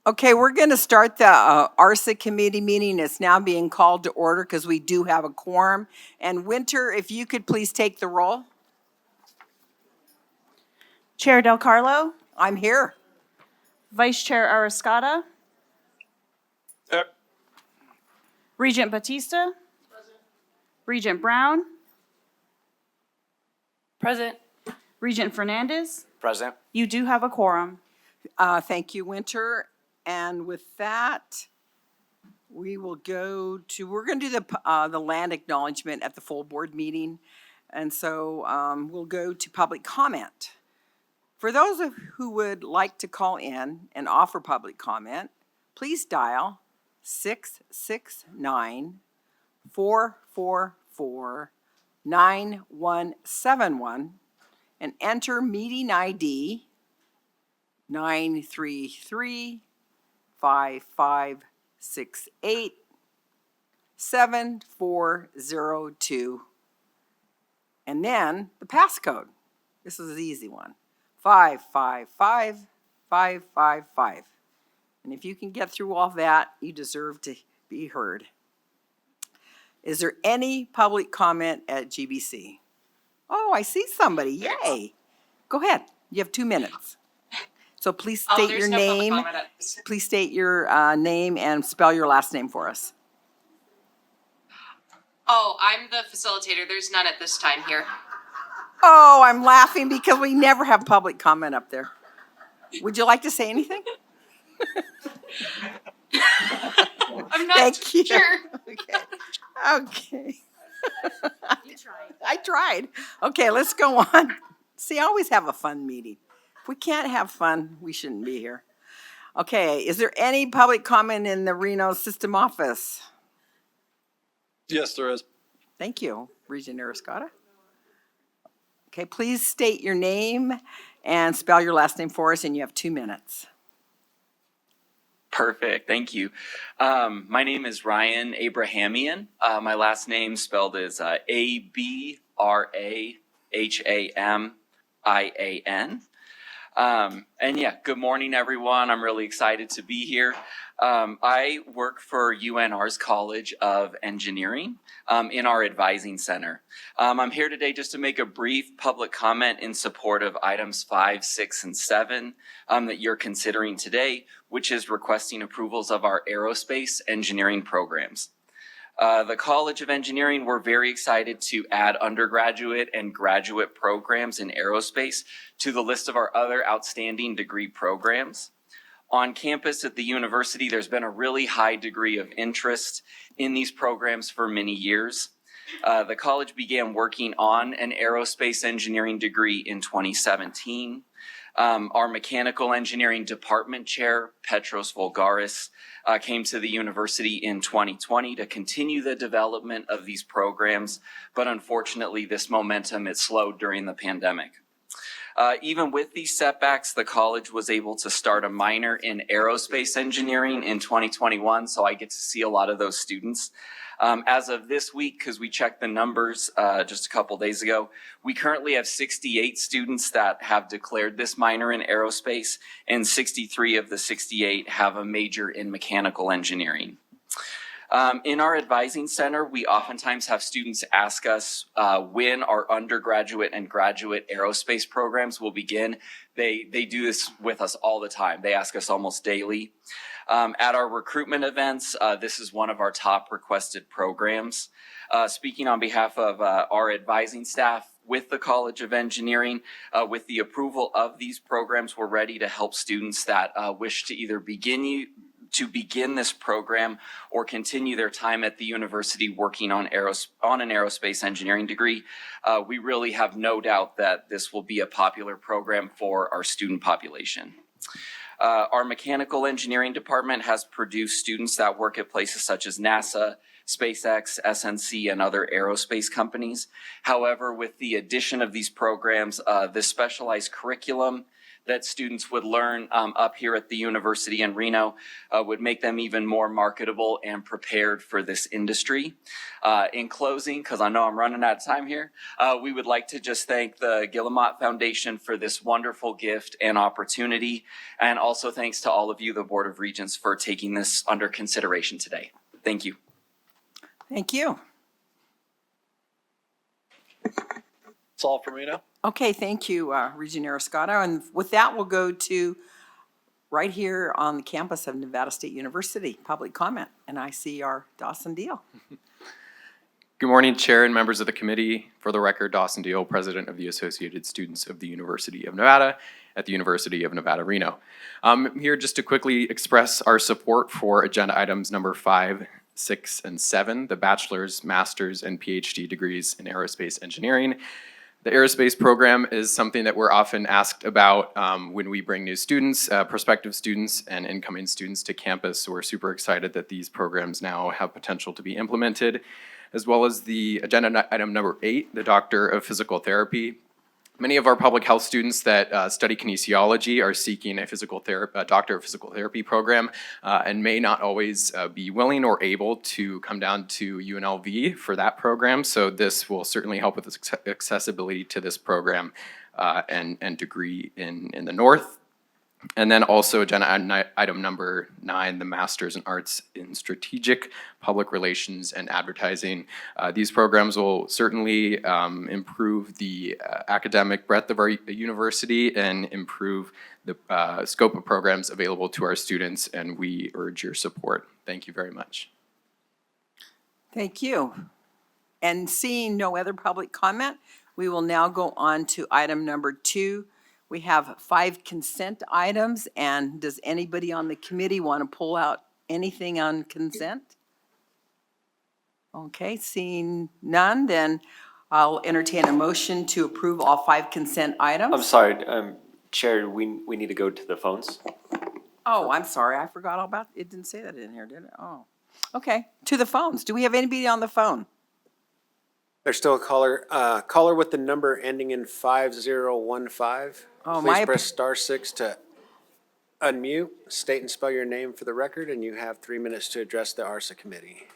Okay, we're going to start the ARSA committee meeting. It's now being called to order because we do have a quorum. And Winter, if you could please take the roll. Chair Del Carlo, I'm here. Vice Chair Arascata, Here. Regent Batista, Regent Brown, Present. Regent Fernandez. Present. You do have a quorum. Thank you, Winter. And with that, we will go to, we're going to do the land acknowledgement at the full board meeting. And so we'll go to public comment. For those who would like to call in and offer public comment, please dial 669-444-9171 and enter meeting ID 933-5568-7402. And then the passcode. This is the easy one. 555555. And if you can get through all that, you deserve to be heard. Is there any public comment at GBC? Oh, I see somebody. Yay. Go ahead. You have 2 minutes. So please state your name. Please state your name and spell your last name for us. Oh, I'm the facilitator. There's none at this time here. Oh, I'm laughing because we never have public comment up there. Would you like to say anything? I'm not Thank you. sure. Okay. You tried. I tried. Okay, let's go on. See, I always have a fun meeting. If we can't have fun, we shouldn't be here. Okay, is there any public comment in the Reno System Office? Yes, there is. Thank you, Regent Arascata. Okay, please state your name and spell your last name for us, and you have 2 minutes. Perfect. Thank you. My name is Ryan Abrahamian. My last name spelled as Abrahamian. And yeah, good morning, everyone. I'm really excited to be here. I work for UNR's College of Engineering in our advising center. I'm here today just to make a brief public comment in support of items 5, 6, and 7 that you're considering today, which is requesting approvals of our aerospace engineering programs. The College of Engineering, we're very excited to add undergraduate and graduate programs in aerospace to the list of our other outstanding degree programs. On campus at the university, there's been a really high degree of interest in these programs for many years. The college began working on an aerospace engineering degree in 2017. Our mechanical engineering department chair, Petros Volgaris, came to the university in 2020 to continue the development of these programs, but unfortunately this momentum, it slowed during the pandemic. Even with these setbacks, the college was able to start a minor in aerospace engineering in 2021, so I get to see a lot of those students. As of this week, because we checked the numbers just a couple days ago, we currently have 68 students that have declared this minor in aerospace, and 63 of the 68 have a major in mechanical engineering. In our advising center, we oftentimes have students ask us when our undergraduate and graduate aerospace programs will begin. They do this with us all the time. They ask us almost daily. At our recruitment events, this is one of our top requested programs. Speaking on behalf of our advising staff with the College of Engineering, with the approval of these programs, we're ready to help students that wish to either begin this program or continue their time at the university working on an aerospace engineering degree. We really have no doubt that this will be a popular program for our student population. Our mechanical engineering department has produced students that work at places such as NASA, SpaceX, SNC, and other aerospace companies. However, with the addition of these programs, this specialized curriculum, that students would learn up here at the university in Reno would make them even more marketable and prepared for this industry. In closing, because I know I'm running out of time here, we would like to just thank the Guillemot Foundation for this wonderful gift and opportunity. And also thanks to all of you, the Board of Regents, for taking this under consideration today. Thank you. Thank you. That's all for me now. Okay, thank you, Regent Arascata. And with that, we'll go to right here on the campus of Nevada State University, public comment. And I see our Dawson Deal. Good morning, Chair and members of the committee. For the record, Dawson Deal, President of the Associated Students of the University of Nevada at the University of Nevada, Reno. I'm here just to quickly express our support for agenda items number 5, 6, and 7, the bachelor's, master's, and PhD degrees in aerospace engineering. The aerospace program is something that we're often asked about when we bring new students, prospective students, and incoming students to campus. So we're super excited that these programs now have potential to be implemented, as well as the agenda item number 8, the Doctor of Physical Therapy. Many of our public health students that study kinesiology are seeking a Doctor of Physical Therapy program and may not always be willing or able to come down to UNLV for that program. So this will certainly help with accessibility to this program and degree in the North. And then also agenda item number 9, the Masters in Arts in Strategic Public Relations and Advertising. These programs will certainly improve the academic breadth of our university and improve the scope of programs available to our students, and we urge your support. Thank you very much. Thank you. And seeing no other public comment, we will now go on to item number 2. We have 5 consent items, and does anybody on the committee want to pull out anything on consent? Okay, seeing none, then I'll entertain a motion to approve all 5 consent items. I'm sorry, Chair, we need to go to the phones. Oh, I'm sorry, I forgot all about, it didn't say that in here, did it? Oh, okay, to the phones. Do we have anybody on the phone? There's still a caller with the number ending in 5015. Oh, Please press *6 to unmute, state and spell your name for the record, and you have 3 minutes to address the ARSA committee.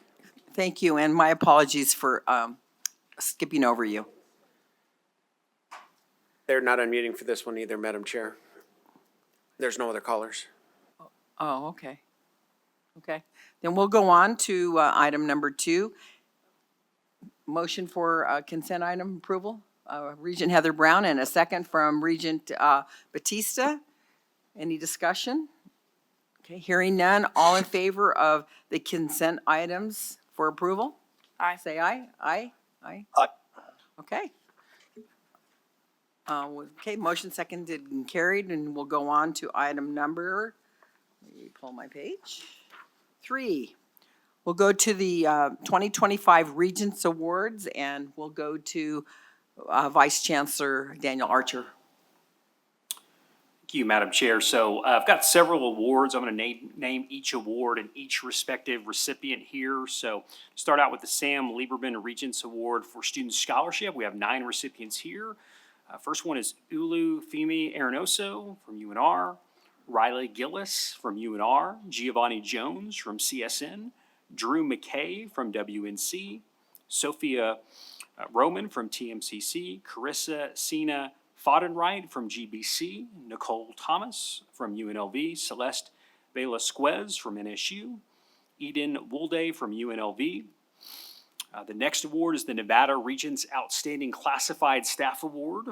Thank you, and my apologies for skipping over you. They're not unmuting for this one either, Madam Chair. There's no other callers. Oh, okay. Okay, then we'll go on to item number 2. Motion for consent item approval. Regent Heather Brown, and a second from Regent Batista. Any discussion? Okay, hearing none. All in favor of the consent items for approval? Aye. Say aye. Aye? Aye? Aye. Okay. Okay, motion seconded and carried, and we'll go on to item number, let me pull my page, 3. We'll go to the 2025 Regents Awards, and we'll go to Vice Chancellor Daniel Archer. Thank you, Madam Chair. So I've got several awards. I'm going to name each award and each respective recipient here. So start out with the Sam Lieberman Regents Award for Student Scholarship. We have 9 recipients here. First one is Ulu Femi Arenoso from UNR, Riley Gillis from UNR, Giovanni Jones from CSN, Drew McKay from WNC, Sophia Roman from TMCC, Carissa Sina Fodenwright from GBC, Nicole Thomas from UNLV, Celeste Velasquez from NSHE, Eden Woolday from UNLV. The next award is the Nevada Regents Outstanding Classified Staff Award.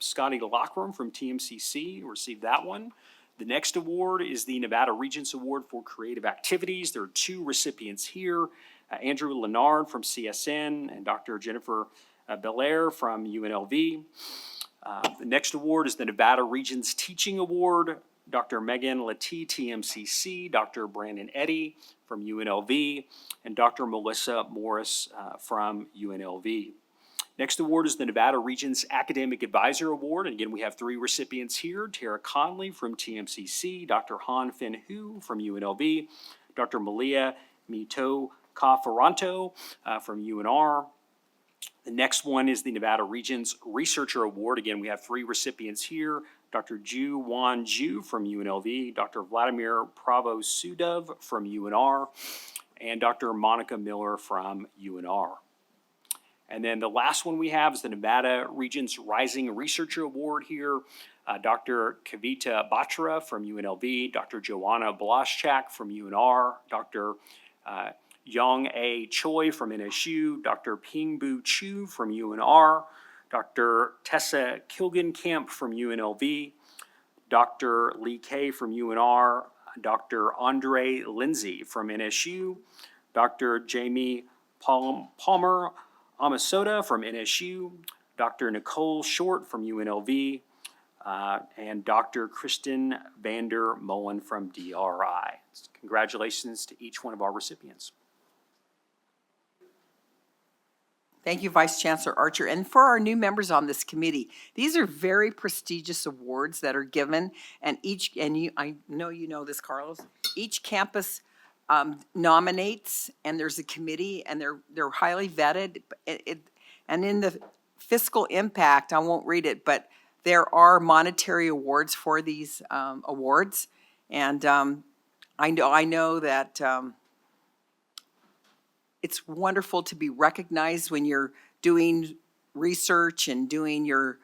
Scotty Lockram from TMCC received that one. The next award is the Nevada Regents Award for Creative Activities. There are 2 recipients here, Andrew Lennard from CSN and Dr. Jennifer Belair from UNLV. The next award is the Nevada Regents Teaching Award, Dr. Megan Latee, TMCC, Dr. Brandon Eddy from UNLV, and Dr. Melissa Morris from UNLV. Next award is the Nevada Regents Academic Advisor Award. And again, we have 3 recipients here, Tara Conley from TMCC, Dr. Han Fin Hu from UNLV, Dr. Malia Mito Kafaranto from UNR. The next one is the Nevada Regents Researcher Award. Again, we have 3 recipients here, Dr. Ju Wan Ju from UNLV, Dr. Vladimir Pravo-Sudov from UNR, and Dr. Monica Miller from UNR. And then the last one we have is the Nevada Regents Rising Researcher Award here. Dr. Kavita Batra from UNLV, Dr. Joanna Blaschak from UNR, Dr. Young A. Choi from NSHE, Dr. Pingbu Chu from UNR, Dr. Tessa Kilgenkamp from UNLV, Dr. Lee Kay from UNR, Dr. Andre Lindsay from NSU, Dr. Jamie Palmer Amasoda from NSU, Dr. Nicole Short from UNLV, and Dr. Kristen Vander Molen from DRI. Congratulations to each one of our recipients. Thank you, Vice Chancellor Archer. And for our new members on this committee, these are very prestigious awards that are given, and I know you know this, Carlos, each campus nominates, and there's a committee, and they're highly vetted. And in the fiscal impact, I won't read it, but there are monetary awards for these awards. And I know that it's wonderful to be recognized when you're doing research and doing your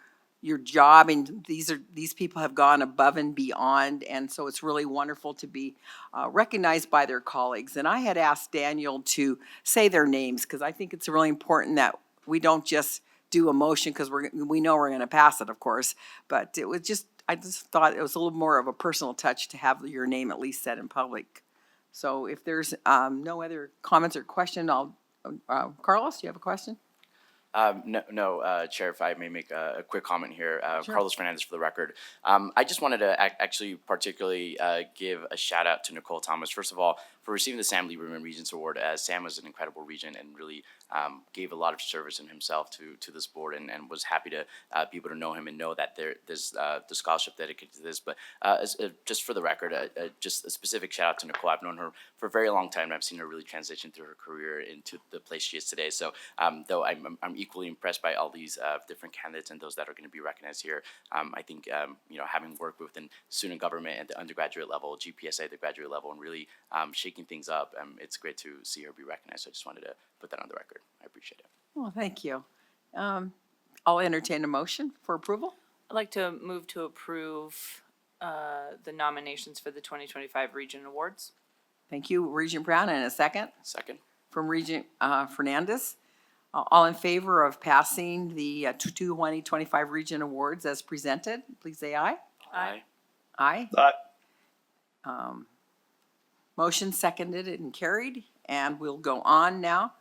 job, and these people have gone above and beyond, and so it's really wonderful to be recognized by their colleagues. And I had asked Daniel to say their names, because I think it's really important that we don't just do a motion, because we know we're going to pass it, of course, but I just thought it was a little more of a personal touch to have your name at least said in public. So if there's no other comments or question, Carlos, do you have a question? No, Chair, if I may make a quick comment here. Sure. Carlos Fernandez for the record. I just wanted to actually particularly give a shout out to Nicole Thomas, first of all, for receiving the Sam Lieberman Regents Award. Sam was an incredible regent and really gave a lot of service in himself to this board, and was happy to be able to know him and know that there's the scholarship dedicated to this. But just for the record, just a specific shout out to Nicole. I've known her for a very long time, and I've seen her really transition through her career into the place she is today. So though I'm equally impressed by all these different candidates and those that are going to be recognized here, I think having worked within student government at the undergraduate level, GPSA at the graduate level, and really shaking things up, it's great to see her be recognized. So I just wanted to put that on the record. I appreciate it. Well, thank you. I'll entertain a motion for approval. I'd like to move to approve the nominations for the 2025 Regent Awards. Thank you, Regent Brown, and a second Second. from Regent Fernandez. All in favor of passing the 2025 Regent Awards as presented, please say aye. Aye. Aye. Aye. Motion seconded and carried, and we'll go on now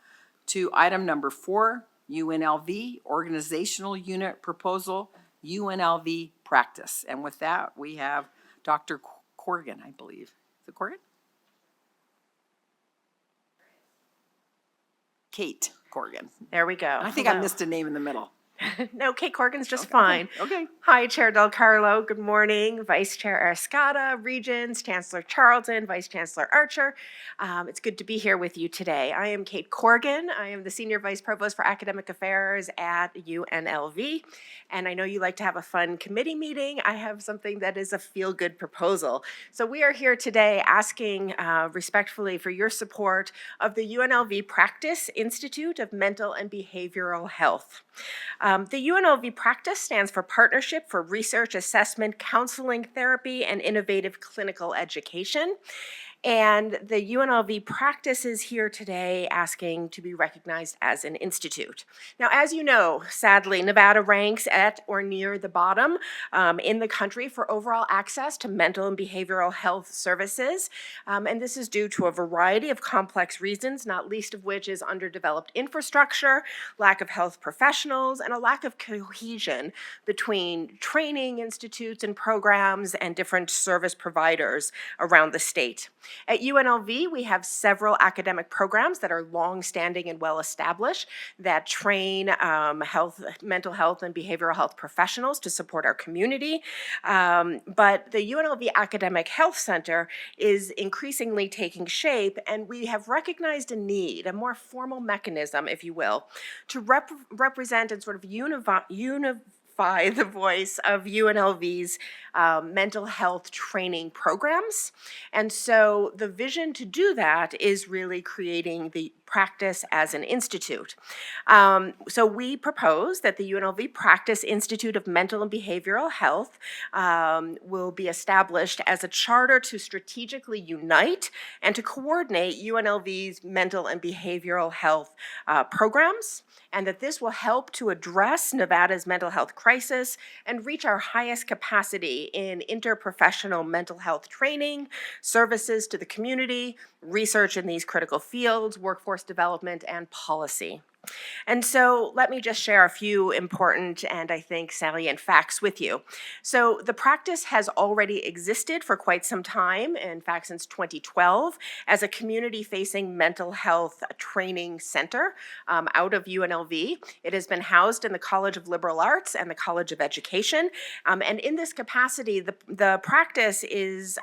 to item number 4, UNLV Organizational Unit Proposal, UNLV Practice. And with that, we have Dr. Corrigan, I believe. Is it Corrigan? Kate Corrigan. There we go. I think I missed a name in the middle. No, Kate Corrigan's just fine. Okay. Hi, Chair Del Carlo. Good morning. Vice Chair Arascata, Regents, Chancellor Charlton, Vice Chancellor Archer. It's good to be here with you today. I am Kate Corrigan. I am the Senior Vice Provost for Academic Affairs at UNLV. And I know you like to have a fun committee meeting. I have something that is a feel-good proposal. So we are here today asking respectfully for your support of the UNLV Practice Institute of Mental and Behavioral Health. The UNLV Practice stands for Partnership for Research, Assessment, Counseling, Therapy, and Innovative Clinical Education. And the UNLV Practice is here today asking to be recognized as an institute. Now, as you know, sadly, Nevada ranks at or near the bottom in the country for overall access to mental and behavioral health services. And this is due to a variety of complex reasons, not least of which is underdeveloped infrastructure, lack of health professionals, and a lack of cohesion between training institutes and programs and different service providers around the state. At UNLV, we have several academic programs that are long-standing and well-established that train mental health and behavioral health professionals to support our community. But the UNLV Academic Health Center is increasingly taking shape, and we have recognized a need, a more formal mechanism, if you will, to represent and sort of unify amplify the voice of UNLV's mental health training programs. And so the vision to do that is really creating the practice as an institute. So we propose that the UNLV Practice Institute of Mental and Behavioral Health will be established as a charter to strategically unite and to coordinate UNLV's mental and behavioral health programs, and that this will help to address Nevada's mental health crisis and reach our highest capacity in interprofessional mental health training, services to the community, research in these critical fields, workforce development, and policy. And so let me just share a few important and I think salient facts with you. So the practice has already existed for quite some time, in fact since 2012, as a community-facing mental health training center out of UNLV. It has been housed in the College of Liberal Arts and the College of Education. And in this capacity, the practice is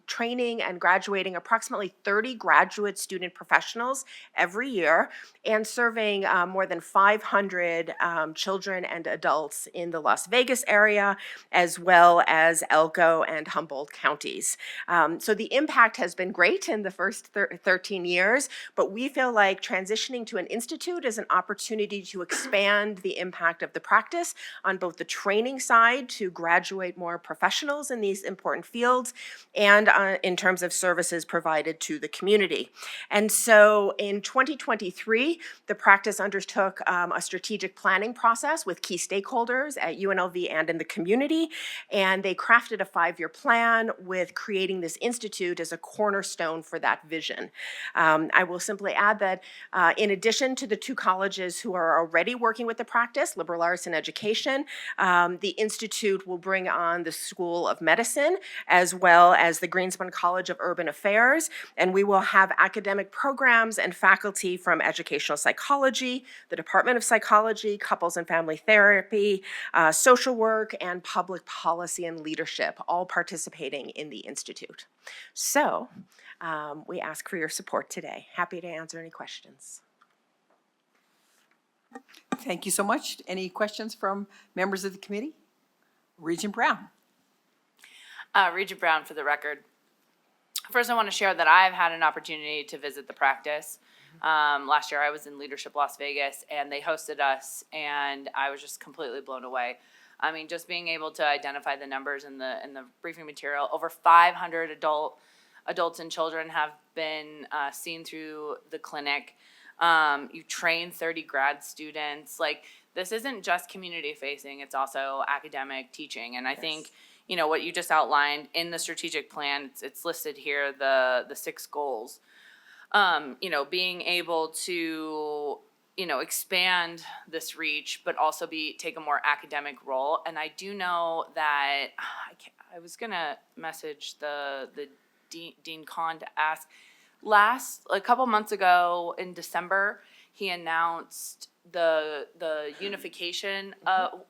training and graduating approximately 30 graduate student professionals every year and serving more than 500 children and adults in the Las Vegas area, as well as Elko and Humboldt counties. So the impact has been great in the first 13 years, but we feel like transitioning to an institute is an opportunity to expand the impact of the practice on both the training side to graduate more professionals in these important fields and in terms of services provided to the community. And so in 2023, the practice undertook a strategic planning process with key stakeholders at UNLV and in the community, and they crafted a 5-year plan with creating this institute as a cornerstone for that vision. I will simply add that in addition to the 2 colleges who are already working with the practice, Liberal Arts and Education, the institute will bring on the School of Medicine as well as the Greenspan College of Urban Affairs, and we will have academic programs and faculty from educational psychology, the Department of Psychology, couples and family therapy, social work, and public policy and leadership, all participating in the Institute. So we ask for your support today. Happy to answer any questions. Thank you so much. Any questions from members of the committee? Regent Brown. Regent Brown for the record. First, I want to share that I've had an opportunity to visit the practice. Last year I was in Leadership Las Vegas and they hosted us and I was just completely blown away. I mean, just being able to identify the numbers in the briefing material, over 500 adults and children have been seen through the clinic. You train 30 grad students. Like, this isn't just community facing, it's also academic teaching. And I think, you know, what you just outlined in the strategic plan, it's listed here, the 6 goals. You know, being able to, you know, expand this reach, but also take a more academic role. And I do know that I was gonna message the Dean Kahn to ask. A couple months ago in December, he announced the unification.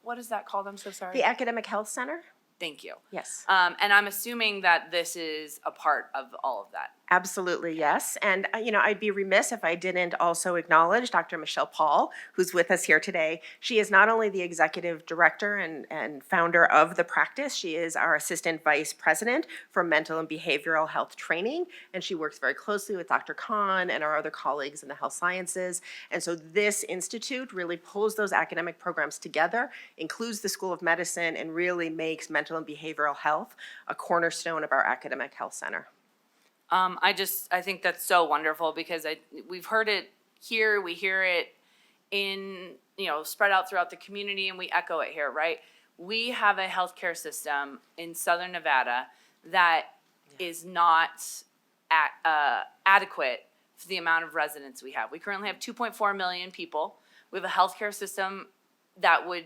What is that called? I'm so sorry. The Academic Health Center? Thank you. Yes. And I'm assuming that this is a part of all of that. Absolutely, yes. And, you know, I'd be remiss if I didn't also acknowledge Dr. Michelle Paul, who's with us here today. She is not only the executive director and founder of the practice, she is our assistant vice president for mental and behavioral health training, and she works very closely with Dr. Kahn and our other colleagues in the health sciences. And so this institute really pulls those academic programs together, includes the School of Medicine, and really makes mental and behavioral health a cornerstone of our academic health center. I think that's so wonderful because we've heard it here, we hear it in, you know, spread out throughout the community, and we echo it here, right? We have a healthcare system in Southern Nevada that is not adequate for the amount of residents we have. We currently have 2.4 million people. We have a healthcare system that would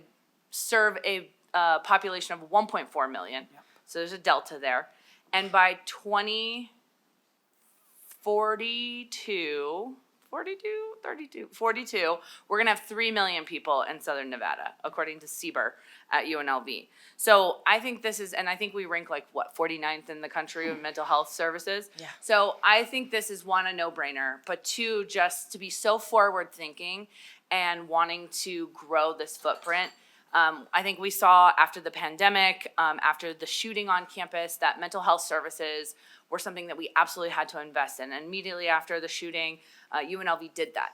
serve a population of 1.4 million. Yep. So there's a delta there. And by 2042, we're gonna have 3 million people in Southern Nevada, according to CBER at UNLV. So I think this is, and I think we rank like, what, 49th in the country of mental health services? Yeah. So I think this is, 1, a no-brainer, but 2, just to be so forward-thinking and wanting to grow this footprint. I think we saw after the pandemic, after the shooting on campus, that mental health services were something that we absolutely had to invest in. And immediately after the shooting, UNLV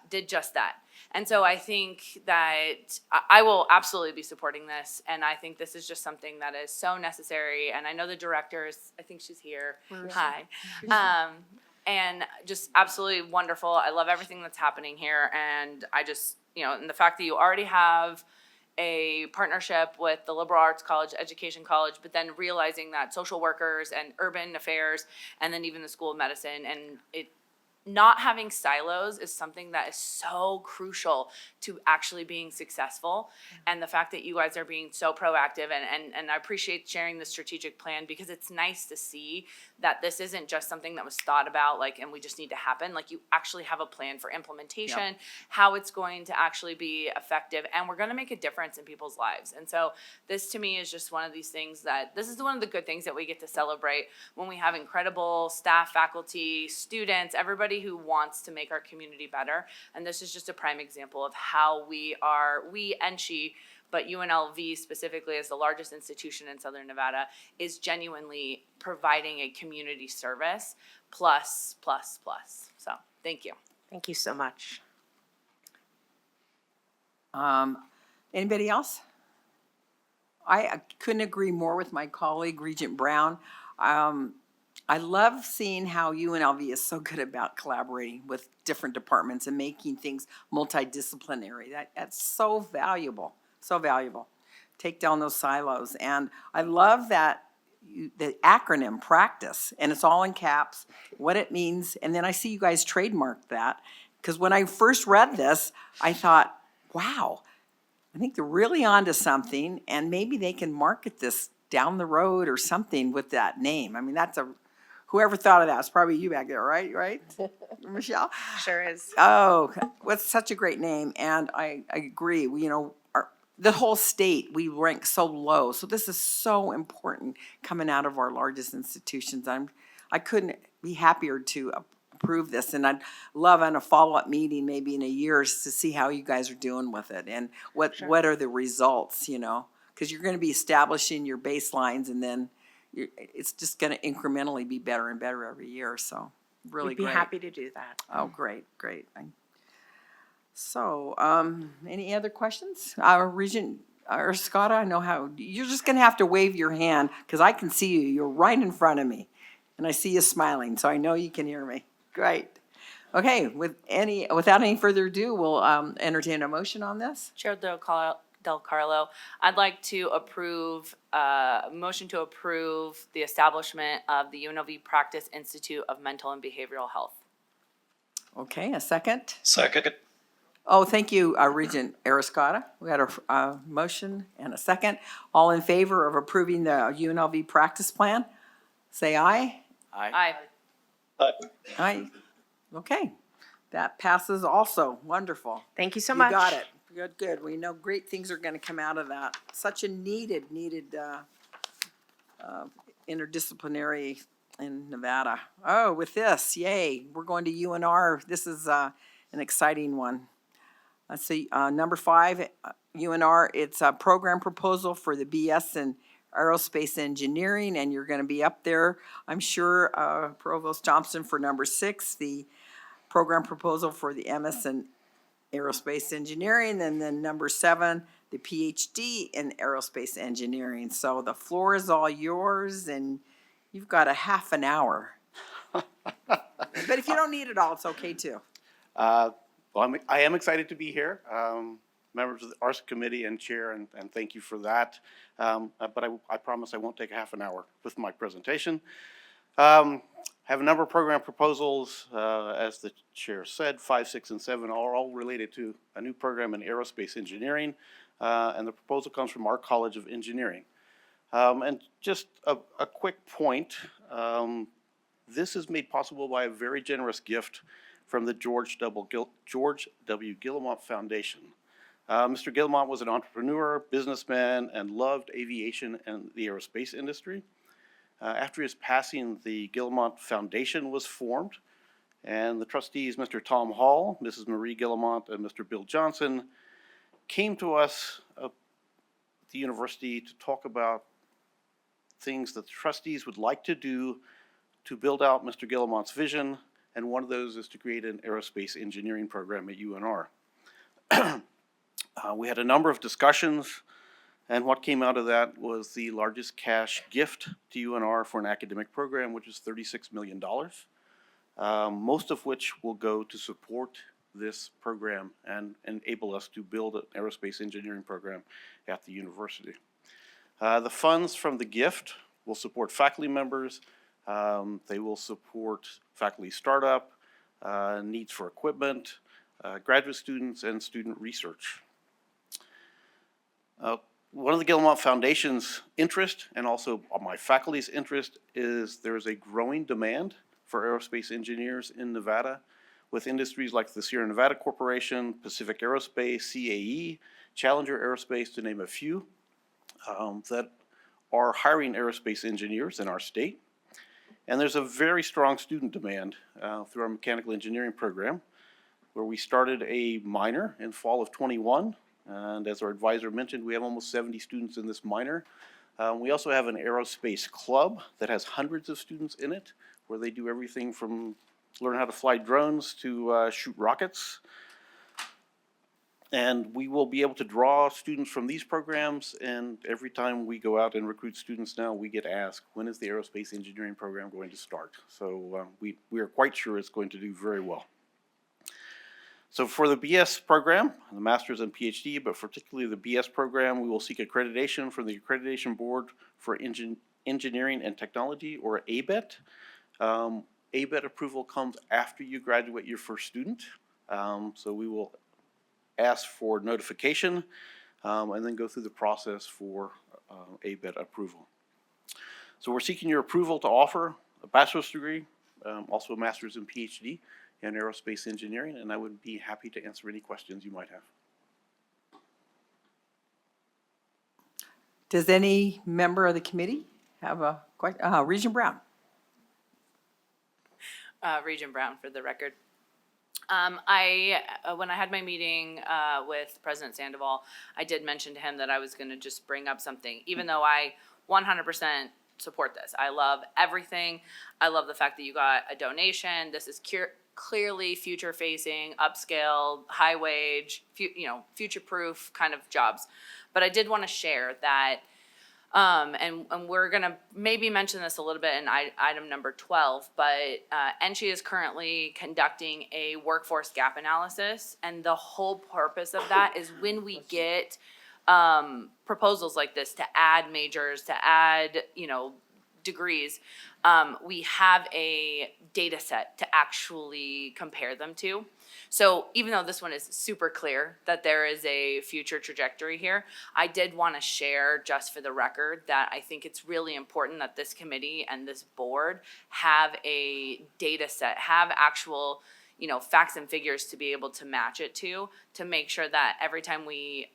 did just that. And so I think that I will absolutely be supporting this, and I think this is just something that is so necessary. And I know the director is, I think she's here. Hi. And just absolutely wonderful. I love everything that's happening here, and I just, and the fact that you already have a partnership with the Liberal Arts College, Education College, but then realizing that social workers and urban affairs, and then even the School of Medicine, and not having silos is something that is so crucial to actually being successful. And the fact that you guys are being so proactive, and I appreciate sharing the strategic plan, because it's nice to see that this isn't just something that was thought about, and we just need to happen. You actually have a plan for implementation, how it's going to actually be effective, and we're gonna make a difference in people's lives. And so this to me is just one of these things this is one of the good things that we get to celebrate when we have incredible staff, faculty, students, everybody who wants to make our community better. And this is just a prime example of how we NSHE, but UNLV specifically as the largest institution in Southern Nevada, is genuinely providing a community service plus. So thank you. Thank you so much. Anybody else? I couldn't agree more with my colleague, Regent Brown. I love seeing how UNLV is so good about collaborating with different departments and making things multidisciplinary. That's so valuable, so valuable. Take down those silos. And I love that the acronym practice, and it's all in caps, what it means. And then I see you guys trademark that, because when I first read this, I thought, wow, I think they're really onto something, and maybe they can market this down the road or something with that name. I mean, whoever thought of that, it's probably you back there, right? Michelle? Sure is. Oh, what's such a great name, and I agree. The whole state, we rank so low, so this is so important coming out of our largest institutions. I couldn't be happier to approve this, and I'd love on a follow-up meeting, maybe in a year, to see how you guys are doing with it, and what are the results, because you're going to be establishing your baselines, and then it's just going to incrementally be better and better every year. So really We'd be great. happy to do that. Oh, great. So, any other questions? Regent or Scott, I know how, you're just going to have to wave your hand, because I can see you. You're right in front of me, and I see you smiling, so I know you can hear me. Great. Okay, without any further ado, we'll entertain a motion on this. Chair Del Carlo, I'd like to approve, motion to approve the establishment of the UNLV Practice Institute of Mental and Behavioral Health. Okay, a second? Second. Oh, thank you, Regent Arascata. We had a motion and a second. All in favor of approving the UNLV practice plan, say aye. Aye. Aye. Okay, that passes also. Wonderful. Thank you so much. You got it. Good. We know great things are going to come out of that. Such a needed interdisciplinary in Nevada. Oh, with this, yay, we're going to UNR. This is an exciting one. Let's see, number 5, UNR, it's a program proposal for the BS in Aerospace Engineering, and you're going to be up there, I'm sure, Provost Thompson, for number 6, the program proposal for the MS in Aerospace Engineering, and then number 7, the PhD in Aerospace Engineering. So the floor is all yours, and you've got a half an hour. But if you don't need it all, it's okay too. Well, I am excited to be here, members of the ARSA committee and chair, and thank you for that. But I promise I won't take a half an hour with my presentation. Have a number of program proposals, as the chair said, 5, 6, and 7 are all related to a new program in aerospace engineering, and the proposal comes from our College of Engineering. And just a quick point, this is made possible by a very generous gift from the George W. Guillemot Foundation. Mr. Guillemot was an entrepreneur, businessman, and loved aviation and the aerospace industry. After his passing, the Guillemot Foundation was formed, and the trustees, Mr. Tom Hall, Mrs. Marie Guillemot, and Mr. Bill Johnson, came to us the university to talk about things that the trustees would like to do to build out Mr. Guillemont's vision, and one of those is to create an aerospace engineering program at UNR. We had a number of discussions, and what came out of that was the largest cash gift to UNR for an academic program, which is $36 million, most of which will go to support this program and enable us to build an aerospace engineering program at the university. The funds from the gift will support faculty members. They will support faculty startup, needs for equipment, graduate students, and student research. One of the Guillemont Foundation's interest, and also my faculty's interest, is there is a growing demand for aerospace engineers in Nevada, with industries like the Sierra Nevada Corporation, Pacific Aerospace, CAE, Challenger Aerospace, to name a few, that are hiring aerospace engineers in our state. And there's a very strong student demand through our mechanical engineering program, where we started a minor in fall of '21. And as our advisor mentioned, we have almost 70 students in this minor. We also have an aerospace club that has hundreds of students in it, where they do everything from learn how to fly drones to shoot rockets. And we will be able to draw students from these programs, and every time we go out and recruit students now, we get asked, when is the aerospace engineering program going to start? So we are quite sure it's going to do very well. So for the BS program, the Master's and PhD, but particularly the BS program, we will seek accreditation from the Accreditation Board for Engineering and Technology, or ABET. ABET approval comes after you graduate your first student. So we will ask for notification and then go through the process for ABET approval. So we're seeking your approval to offer a bachelor's degree, also a master's and PhD in aerospace engineering, and I would be happy to answer any questions you might have. Does any member of the committee have a question? Regent Brown. Regent Brown, for the record. When I had my meeting with President Sandoval, I did mention to him that I was going to just bring up something, even though I 100% support this. I love everything. I love the fact that you got a donation. This is clearly future-facing, upscale, high-wage, future-proof kind of jobs. But I did want to share that, and we're going to maybe mention this a little bit in item number 12, but NSHE is currently conducting a workforce gap analysis, and the whole purpose of that is when we get proposals like this to add majors, to add, degrees, we have a data set to actually compare them to. So even though this one is super clear that there is a future trajectory here, I did want to share, just for the record, that I think it's really important that this committee and this board have a data set, have actual, facts and figures to be able to match it to make sure that every time we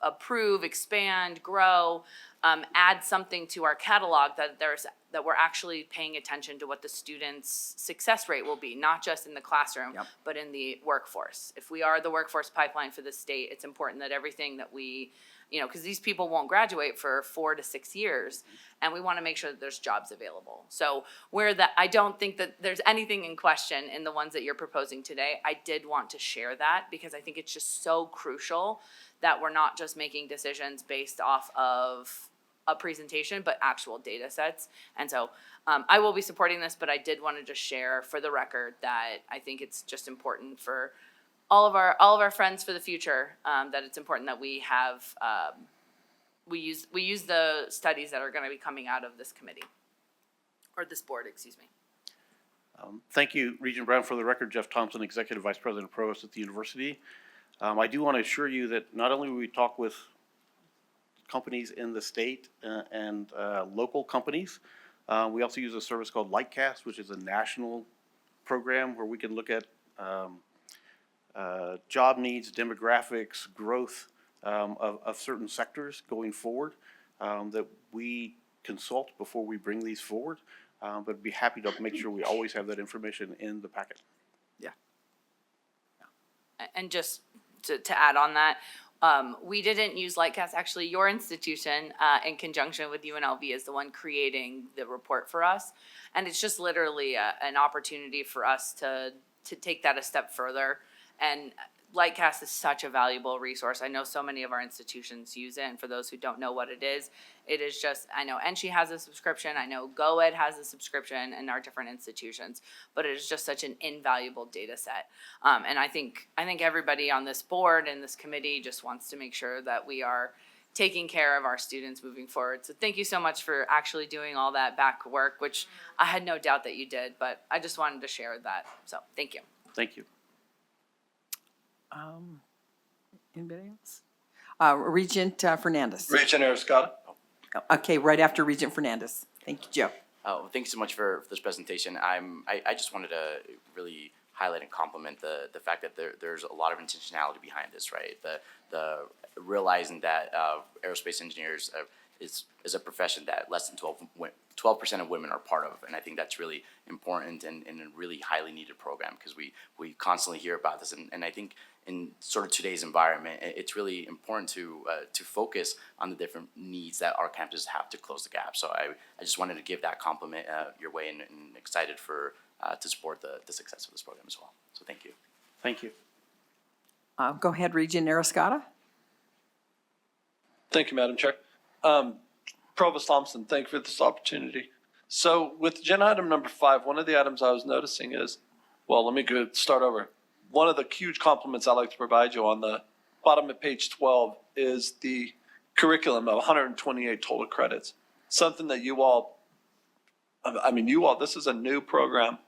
approve, expand, grow, add something to our catalog, that we're actually paying attention to what the students' success rate will be, not just in the classroom, but in the workforce. If we are the workforce pipeline for the state, it's important that everything that we, because these people won't graduate for 4 to 6 years, and we want to make sure that there's jobs available. So I don't think that there's anything in question in the ones that you're proposing today. I did want to share that because I think it's just so crucial that we're not just making decisions based off of a presentation, but actual data sets. And so I will be supporting this, but I did want to just share for the record that I think it's just important for all of our friends for the future, that it's important that we have we use the studies that are going to be coming out of this committee, or this board, excuse me. Thank you, Regent Brown. For the record, Jeff Thompson, Executive Vice President Provost at the university. I do want to assure you that not only will we talk with companies in the state and local companies, we also use a service called Lightcast, which is a national program where we can look at job needs, demographics, growth of certain sectors going forward, that we consult before we bring these forward, but be happy to make sure we always have that information in the packet. And just to add on that, We didn't use Lightcast, actually, your institution, in conjunction with UNLV is the one creating the report for us. And it's just literally an opportunity for us to take that a step further. And Lightcast is such a valuable resource. I know so many of our institutions use it, and for those who don't know what it is just, I know NSHE has a subscription, I know GoEd has a subscription in our different institutions, but it is just such an invaluable data set. And I think everybody on this board and this committee just wants to make sure that we are taking care of our students moving forward. So thank you so much for actually doing all that back work, which I had no doubt that you did, but I just wanted to share that. So thank you. Thank you. Anybody else? Regent Fernandez. Regent Arascata. Okay, right after Regent Fernandez. Thank you, Joe. Oh, thank you so much for this presentation. I just wanted to really highlight and compliment the fact that there's a lot of intentionality behind this, right? The realizing that aerospace engineers is a profession that less than 12% of women are part of, and I think that's really important and a really highly needed program because we constantly hear about this, and I think in sort of today's environment, it's really important to focus on the different needs that our campuses have to close the gap. So I just wanted to give that compliment your way, and excited for to support the success of this program as well. So thank you. Thank you. Go ahead, Regent Arascata. Thank you, Madam Chair. Provost Thompson, thank you for this opportunity. So with agenda item number 5, one of the items I was noticing is, well, let me start over. One of the huge compliments I'd like to provide you on the bottom of page 12 is the curriculum of 128 total credits. Something that you all, this is a new program.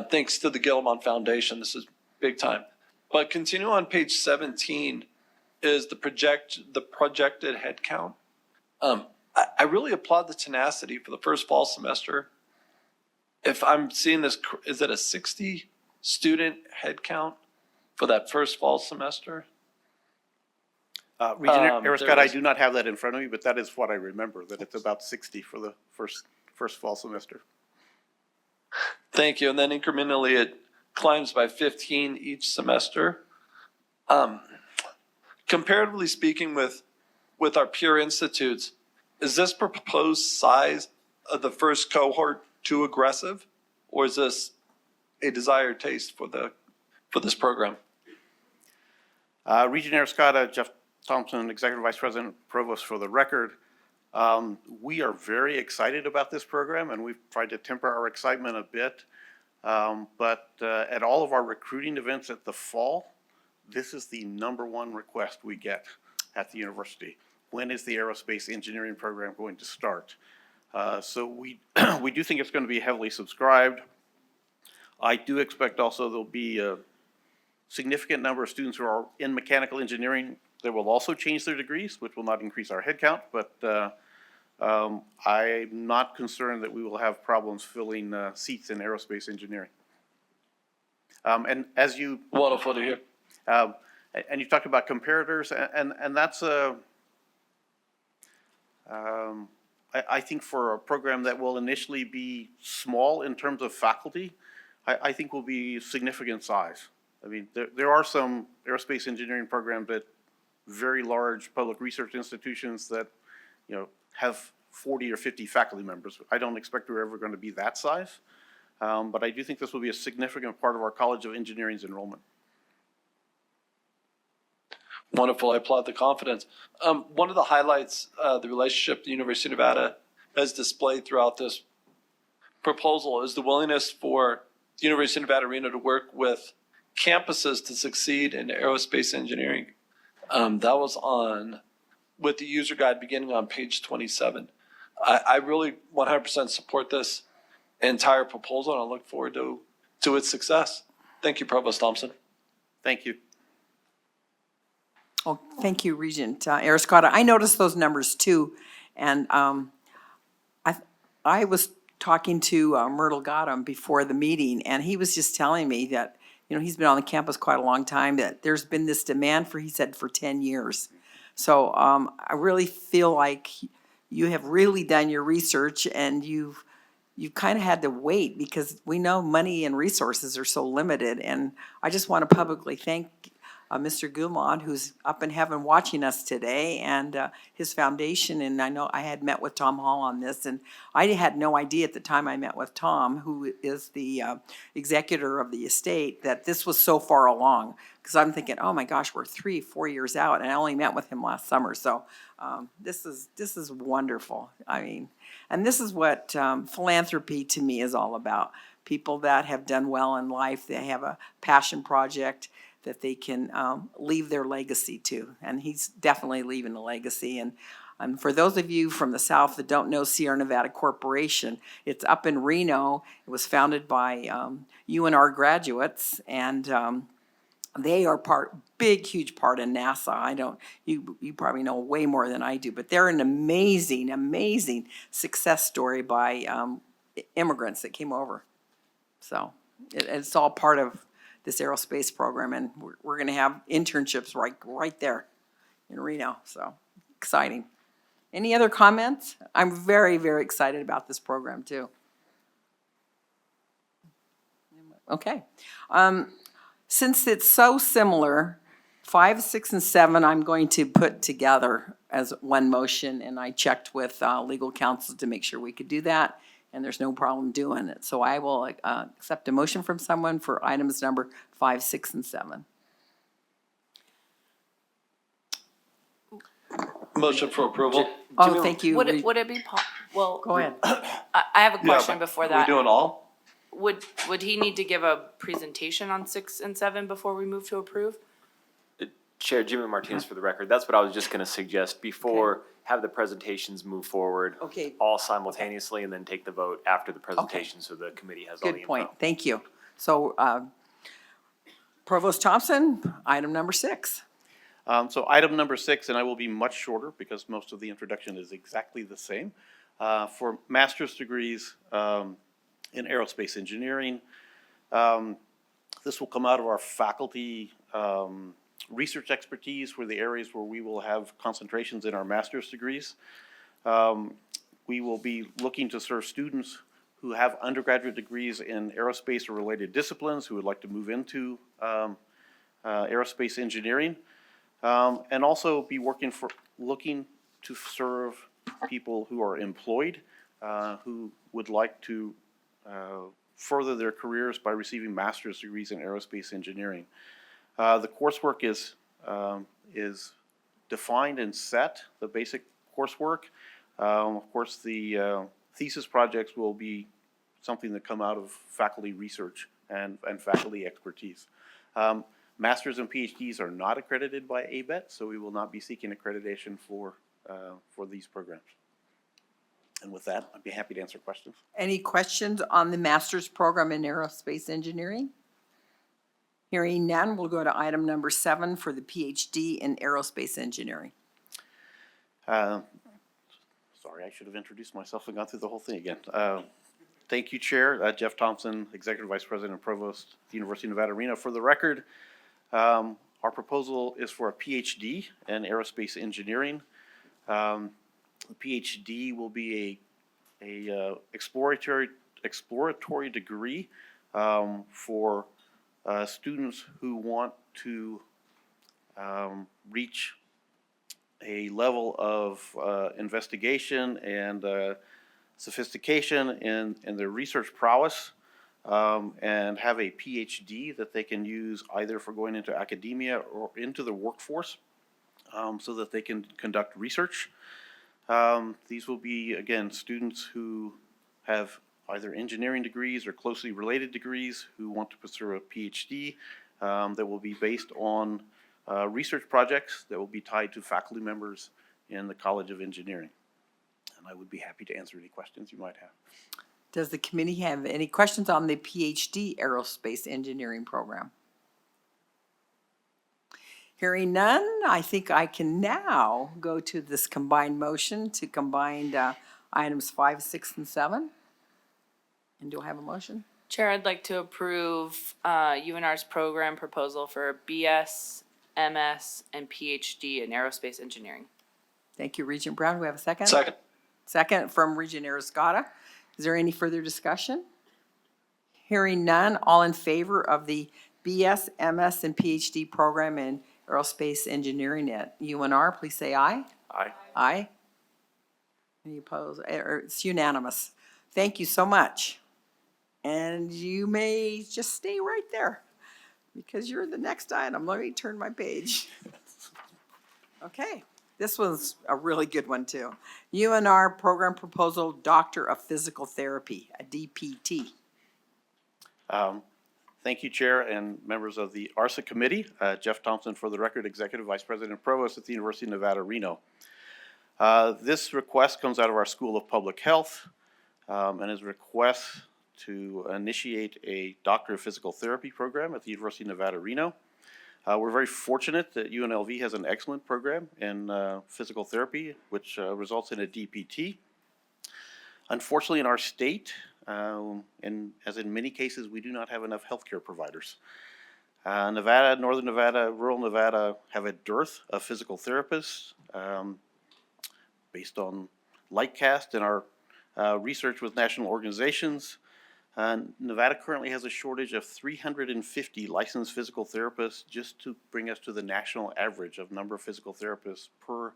Thanks to the Gilliman Foundation, this is big time. But continue on page 17 is the projected head count. I really applaud the tenacity for the first fall semester. If I'm seeing this, is it a 60 student head count for that first fall semester? Regent Arascata, I do not have that in front of me, but that is what I remember, that it's about 60 for the first fall semester. Thank you. And then incrementally it climbs by 15 each semester. Comparatively speaking with our peer institutes, is this proposed size of the first cohort too aggressive, or is this a desired taste for this program? Regent Arascata, Jeff Thompson, Executive Vice President, Provost, for the record. We are very excited about this program, and we've tried to temper our excitement a bit. But at all of our recruiting events at the fall, this is the #1 request we get at the university. When is the aerospace engineering program going to start? So we do think it's going to be heavily subscribed. I do expect also there'll be a significant number of students who are in mechanical engineering that will also change their degrees, which will not increase our headcount, but I'm not concerned that we will have problems filling seats in aerospace engineering. And as you... Wonderful to hear. And you talked about comparators, and that's I think for a program that will initially be small in terms of faculty, I think will be significant size. I mean, there are some aerospace engineering programs at very large public research institutions that, have 40 or 50 faculty members. I don't expect we're ever going to be that size, but I do think this will be a significant part of our College of Engineering's enrollment. Wonderful. I applaud the confidence. One of the highlights, the relationship the University of Nevada has displayed throughout this proposal is the willingness for the University of Nevada, Reno to work with campuses to succeed in aerospace engineering. That was with the user guide beginning on page 27. I really 100% support this entire proposal, and I look forward to its success. Thank you, Provost Thompson. Thank you. Well, thank you, Regent Arascata. I noticed those numbers too, and I was talking to Myrtle Gotham before the meeting, and he was just telling me that, he's been on the campus quite a long time, that there's been this demand he said, for 10 years. So I really feel like you have really done your research, and you've kind of had to wait because we know money and resources are so limited, and I just want to publicly thank Mr. Gumad, who's up in heaven watching us today, and his foundation. And I know I had met with Tom Hall on this, and I had no idea at the time I met with Tom, who is the executor of the estate, that this was so far along. Because I'm thinking, oh my gosh, we're 3-4 years out, and I only met with him last summer. So this is wonderful. I mean, and this is what philanthropy to me is all about. People that have done well in life, they have a passion project that they can leave their legacy to. And he's definitely leaving a legacy. And for those of you from the South that don't know Sierra Nevada Corporation, it's up in Reno. It was founded by UNR graduates, and they are huge part of NASA. You probably know way more than I do, but they're an amazing success story by immigrants that came over. So it's all part of this aerospace program, and we're going to have internships right there in Reno. So exciting. Any other comments? I'm very, very excited about this program too. Okay. Since it's so similar, 5, 6, and 7, I'm going to put together as one motion, and I checked with legal counsel to make sure we could do that, and there's no problem doing it. So I will accept a motion from someone for items number 5, 6, and 7. Motion for approval. Oh, thank you. Would it be, well, Go ahead. I have a question before Are we that. doing all? Would he need to give a presentation on 6 and 7 before we move to approve? Chair, Jimmy Martinez for the record. That's what I was just gonna suggest before, have the presentations move forward. Okay. All simultaneously and then take the vote after the presentation so the committee has all the Good info. point. Thank you. So Provost Thompson, item number 6. So item number 6, and I will be much shorter because most of the introduction is exactly the same. For master's degrees in aerospace engineering, this will come out of our faculty research expertise, where the areas where we will have concentrations in our master's degrees. We will be looking to serve students who have undergraduate degrees in aerospace or related disciplines who would like to move into aerospace engineering. And also be looking to serve people who are employed, who would like to further their careers by receiving master's degrees in aerospace engineering. The coursework is defined and set, the basic coursework. Of course, the thesis projects will be something that come out of faculty research and faculty expertise. Masters and PhDs are not accredited by ABET, so we will not be seeking accreditation for these programs. And with that, I'd be happy to answer questions. Any questions on the master's program in aerospace engineering? Hearing none, we'll go to item number 7 for the PhD in aerospace engineering. Sorry, I should have introduced myself and gone through the whole thing again. Thank you, Chair. Jeff Thompson, Executive Vice President and Provost at the University of Nevada, Reno. For the record, our proposal is for a PhD in aerospace engineering. The PhD will be a exploratory degree for students who want to reach a level of investigation and sophistication in their research prowess, and have a PhD that they can use either for going into academia or into the workforce, so that they can conduct research. These will be, again, students who have either engineering degrees or closely related degrees who want to pursue a PhD that will be based on research projects that will be tied to faculty members in the College of Engineering. And I would be happy to answer any questions you might have. Does the committee have any questions on the PhD aerospace engineering program? Hearing none, I think I can now go to this combined motion to combine items 5, 6, and 7. And do I have a motion? Chair, I'd like to approve UNR's program proposal for BS, MS, and PhD in aerospace engineering. Thank you, Regent Brown. Do we have a second? Second. Second from Regent Arascata. Is there any further discussion? Hearing none, all in favor of the BS, MS, and PhD program in aerospace engineering at UNR. Please say aye. Aye. Aye. Any opposed? It's unanimous. Thank you so much. And you may just stay right there because you're the next item. Let me turn my page. Okay, this one's a really good one too. UNR Program Proposal, Doctor of Physical Therapy, a DPT. Thank you, Chair and members of the ARSA Committee. Jeff Thompson, for the record, Executive Vice President Provost at the University of Nevada, Reno. This request comes out of our School of Public Health and is a request to initiate a Doctor of Physical Therapy program at the University of Nevada, Reno. We're very fortunate that UNLV has an excellent program in physical therapy, which results in a DPT. Unfortunately, in our state, and as in many cases, we do not have enough healthcare providers. Nevada, Northern Nevada, rural Nevada have a dearth of physical therapists based on Lightcast and our research with national organizations. Nevada currently has a shortage of 350 licensed physical therapists just to bring us to the national average of number of physical therapists per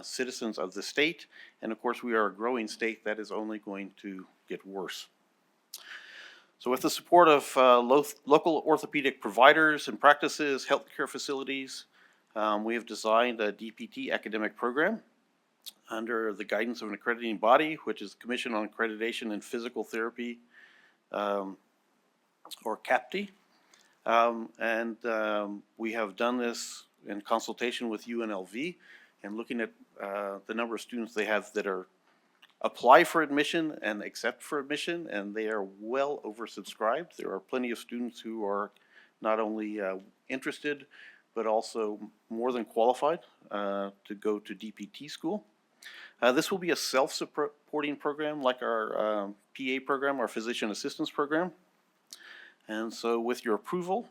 citizens of the state. And of course, we are a growing state that is only going to get worse. So with the support of local orthopedic providers and practices, healthcare facilities, we have designed a DPT academic program under the guidance of an accrediting body, which is the Commission on Accreditation in Physical Therapy, or CAPTE. We have done this in consultation with UNLV and looking at the number of students they have that are apply for admission and accept for admission, and they are well oversubscribed. There are plenty of students who are not only interested, but also more than qualified to go to DPT school. This will be a self-supporting program like our PA program, our physician assistance program. And so with your approval,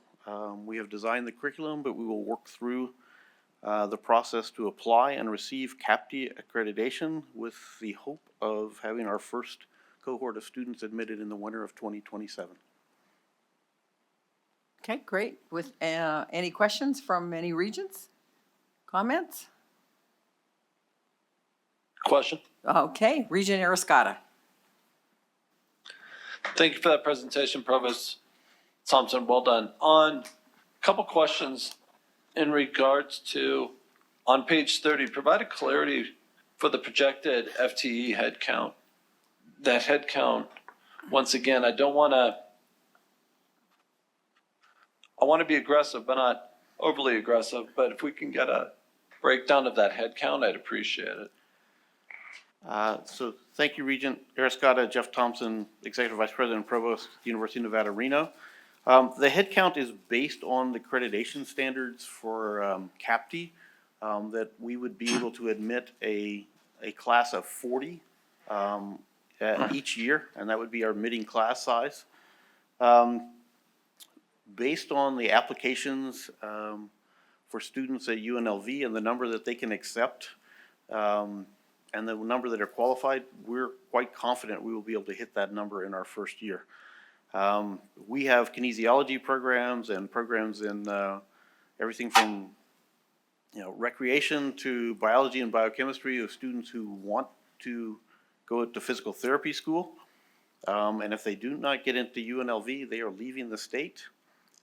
we have designed the curriculum, but we will work through the process to apply and receive CAPTE accreditation with the hope of having our first cohort of students admitted in the winter of 2027. Okay, great. With any questions from any regents? Comments? Question? Okay, Regent Arascata. Thank you for that presentation, Provost Thompson. Well done. On a couple questions in regards to, on page 30, provide a clarity for the projected FTE headcount. That headcount, once again, I want to be aggressive, but not overly aggressive. But if we can get a breakdown of that headcount, I'd appreciate it. So thank you, Regent Arascata. Jeff Thompson, Executive Vice President and Provost at the University of Nevada, Reno. The headcount is based on the accreditation standards for CAPTE, that we would be able to admit a class of 40 each year, and that would be our admitting class size. Based on the applications for students at UNLV and the number that they can accept, and the number that are qualified, we're quite confident we will be able to hit that number in our first year. We have kinesiology programs and programs in everything from recreation to biology and biochemistry of students who want to go to physical therapy school. And if they do not get into UNLV, they are leaving the state,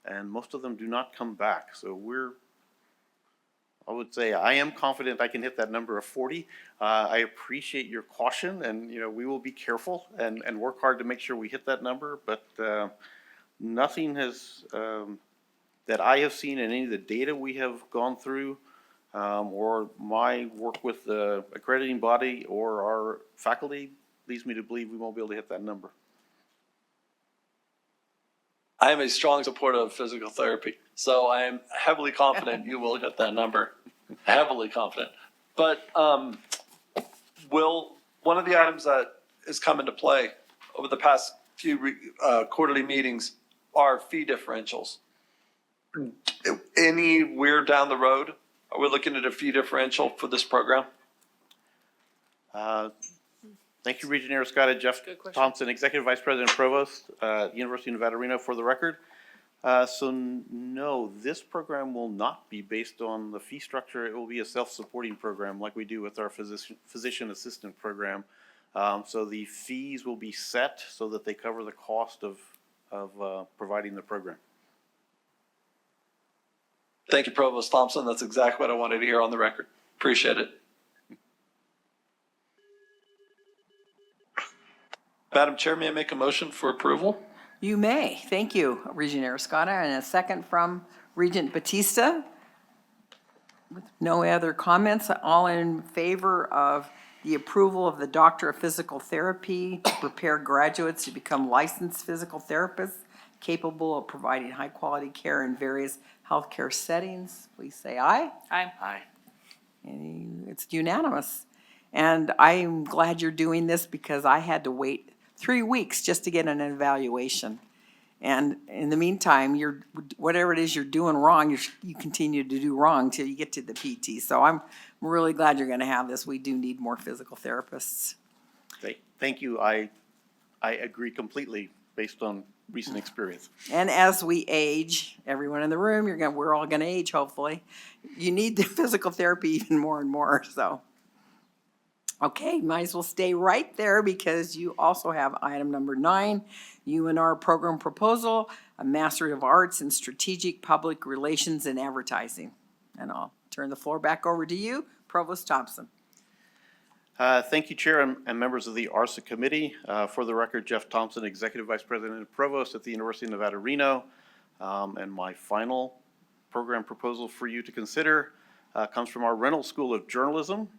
and most of them do not come back. So I would say I am confident I can hit that number of 40. I appreciate your caution, and we will be careful and work hard to make sure we hit that number. But nothing has that I have seen in any of the data we have gone through, or my work with the accrediting body or our faculty leads me to believe we won't be able to hit that number. I am a strong supporter of physical therapy, so I am heavily confident you will hit that number. Heavily confident. But will one of the items that has come into play over the past few quarterly meetings are fee differentials? Anywhere down the road, are we looking at a fee differential for this program? Thank you, Regent Arascata. Jeff Thompson, Executive Vice President and Provost, University of Nevada, Reno, for the record. No, this program will not be based on the fee structure. It will be a self-supporting program like we do with our physician assistant program. So the fees will be set so that they cover the cost of providing the program. Thank you, Provost Thompson. That's exactly what I wanted to hear on the record. Appreciate it. Madam Chair, may I make a motion for approval? You may. Thank you, Regent Arascata. And a second from Regent Batista. With no other comments, all in favor of the approval of the Doctor of Physical Therapy to prepare graduates to become licensed physical therapists capable of providing high-quality care in various healthcare settings, please say aye. Aye. Aye. It's unanimous. And I'm glad you're doing this because I had to wait 3 weeks just to get an evaluation. And in the meantime, whatever it is you're doing wrong, you continue to do wrong till you get to the PT. So I'm really glad you're gonna have this. We do need more physical therapists. Thank you. I agree completely based on recent experience. And as we age, everyone in the room, we're all gonna age, hopefully. You need the physical therapy even more and more, so. Okay, might as well stay right there because you also have item number 9, UNR program proposal, a Master of Arts in Strategic Public Relations and Advertising. And I'll turn the floor back over to you, Provost Thompson. Thank you, Chair and members of the ARSA Committee. For the record, Jeff Thompson, Executive Vice President and Provost at the University of Nevada, Reno. And my final program proposal for you to consider comes from our Reynolds School of Journalism.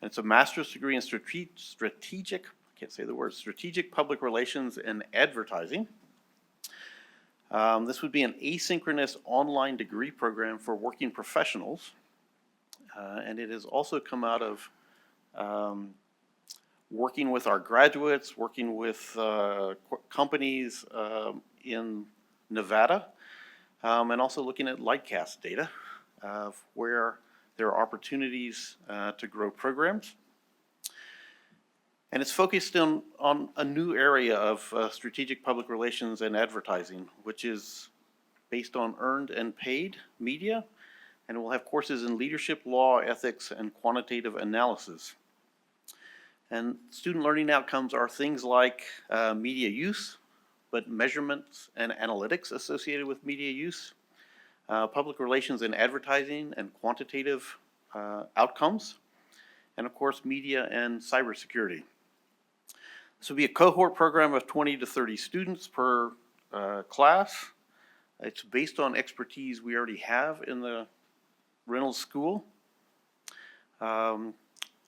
And it's a master's degree in strategic public relations and advertising. This would be an asynchronous online degree program for working professionals. And it has also come out of working with our graduates, working with companies in Nevada, and also looking at Lightcast data where there are opportunities to grow programs. And it's focused on a new area of strategic public relations and advertising, which is based on earned and paid media. And we'll have courses in leadership, law, ethics, and quantitative analysis. And student learning outcomes are things like media use, but measurements and analytics associated with media use, public relations and advertising and quantitative outcomes, and of course, media and cybersecurity. This will be a cohort program of 20 to 30 students per class. It's based on expertise we already have in the Reynolds School. And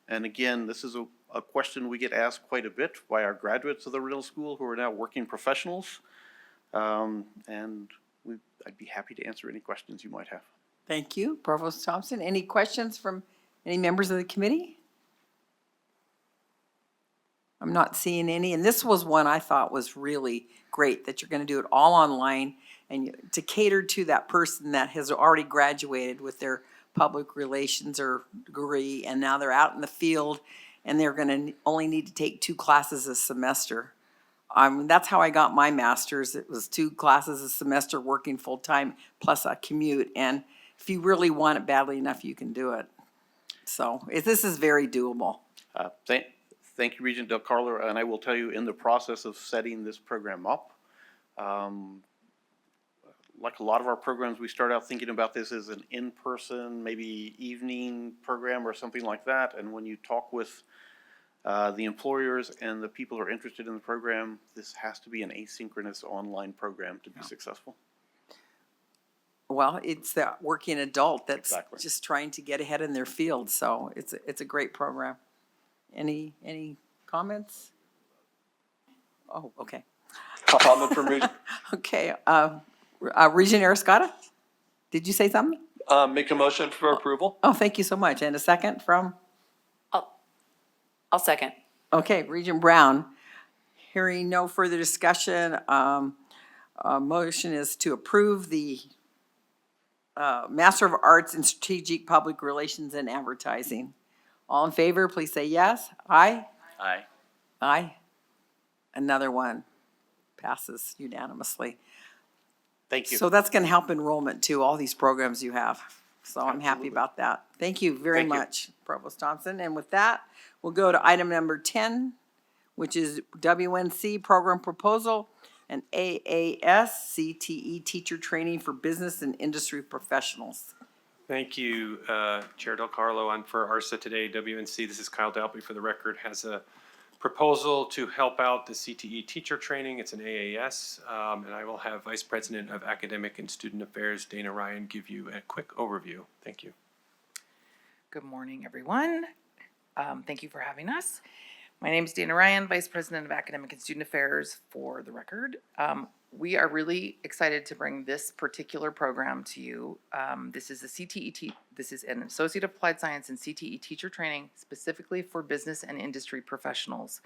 again, this is a question we get asked quite a bit by our graduates of the Reynolds School who are now working professionals. And I'd be happy to answer any questions you might have. Thank you, Provost Thompson. Any questions from any members of the committee? I'm not seeing any, and this was one I thought was really great, that you're gonna do it all online and to cater to that person that has already graduated with their public relations or degree, and now they're out in the field and they're gonna only need to take 2 classes a semester. That's how I got my master's. It was 2 classes a semester working full-time plus a commute. And if you really want it badly enough, you can do it. So this is very doable. Thank you, Regent Del Carlo. And I will tell you, in the process of setting this program up, like a lot of our programs, we start out thinking about this as an in-person, maybe evening program or something like that. And when you talk with the employers and the people who are interested in the program, this has to be an asynchronous online program to be successful. Well, it's that working adult that's Exactly. just trying to get ahead in their field. So it's a great program. Any comments? Oh, okay. Comment from Regent. Okay, Regent Arascata, did you say something? Make a motion for approval. Oh, thank you so much. And a second from? I'll second. Okay, Regent Brown. Hearing no further discussion, motion is to approve the Master of Arts in Strategic Public Relations and Advertising. All in favor, please say yes. Aye? Aye. Aye. Another one passes unanimously. Thank you. So that's going to help enrollment too, all these programs you have. So I'm happy Absolutely. about that. Thank you very Thank you. much, Provost Thompson. And with that, we'll go to item number 10, which is WNC Program Proposal and AAS CTE Teacher Training for Business and Industry Professionals. Thank you, Chair Del Carlo. I'm for ARSA today, WNC. This is Kyle Dalby for the record, has a proposal to help out the CTE teacher training. It's an AAS, and I will have Vice President of Academic and Student Affairs, Dana Ryan, give you a quick overview. Thank you. Good morning, everyone. Thank you for having us. My name is Dana Ryan, Vice President of Academic and Student Affairs for the record. We are really excited to bring this particular program to you. This is this is an Associate of Applied Science in CTE teacher training specifically for business and industry professionals.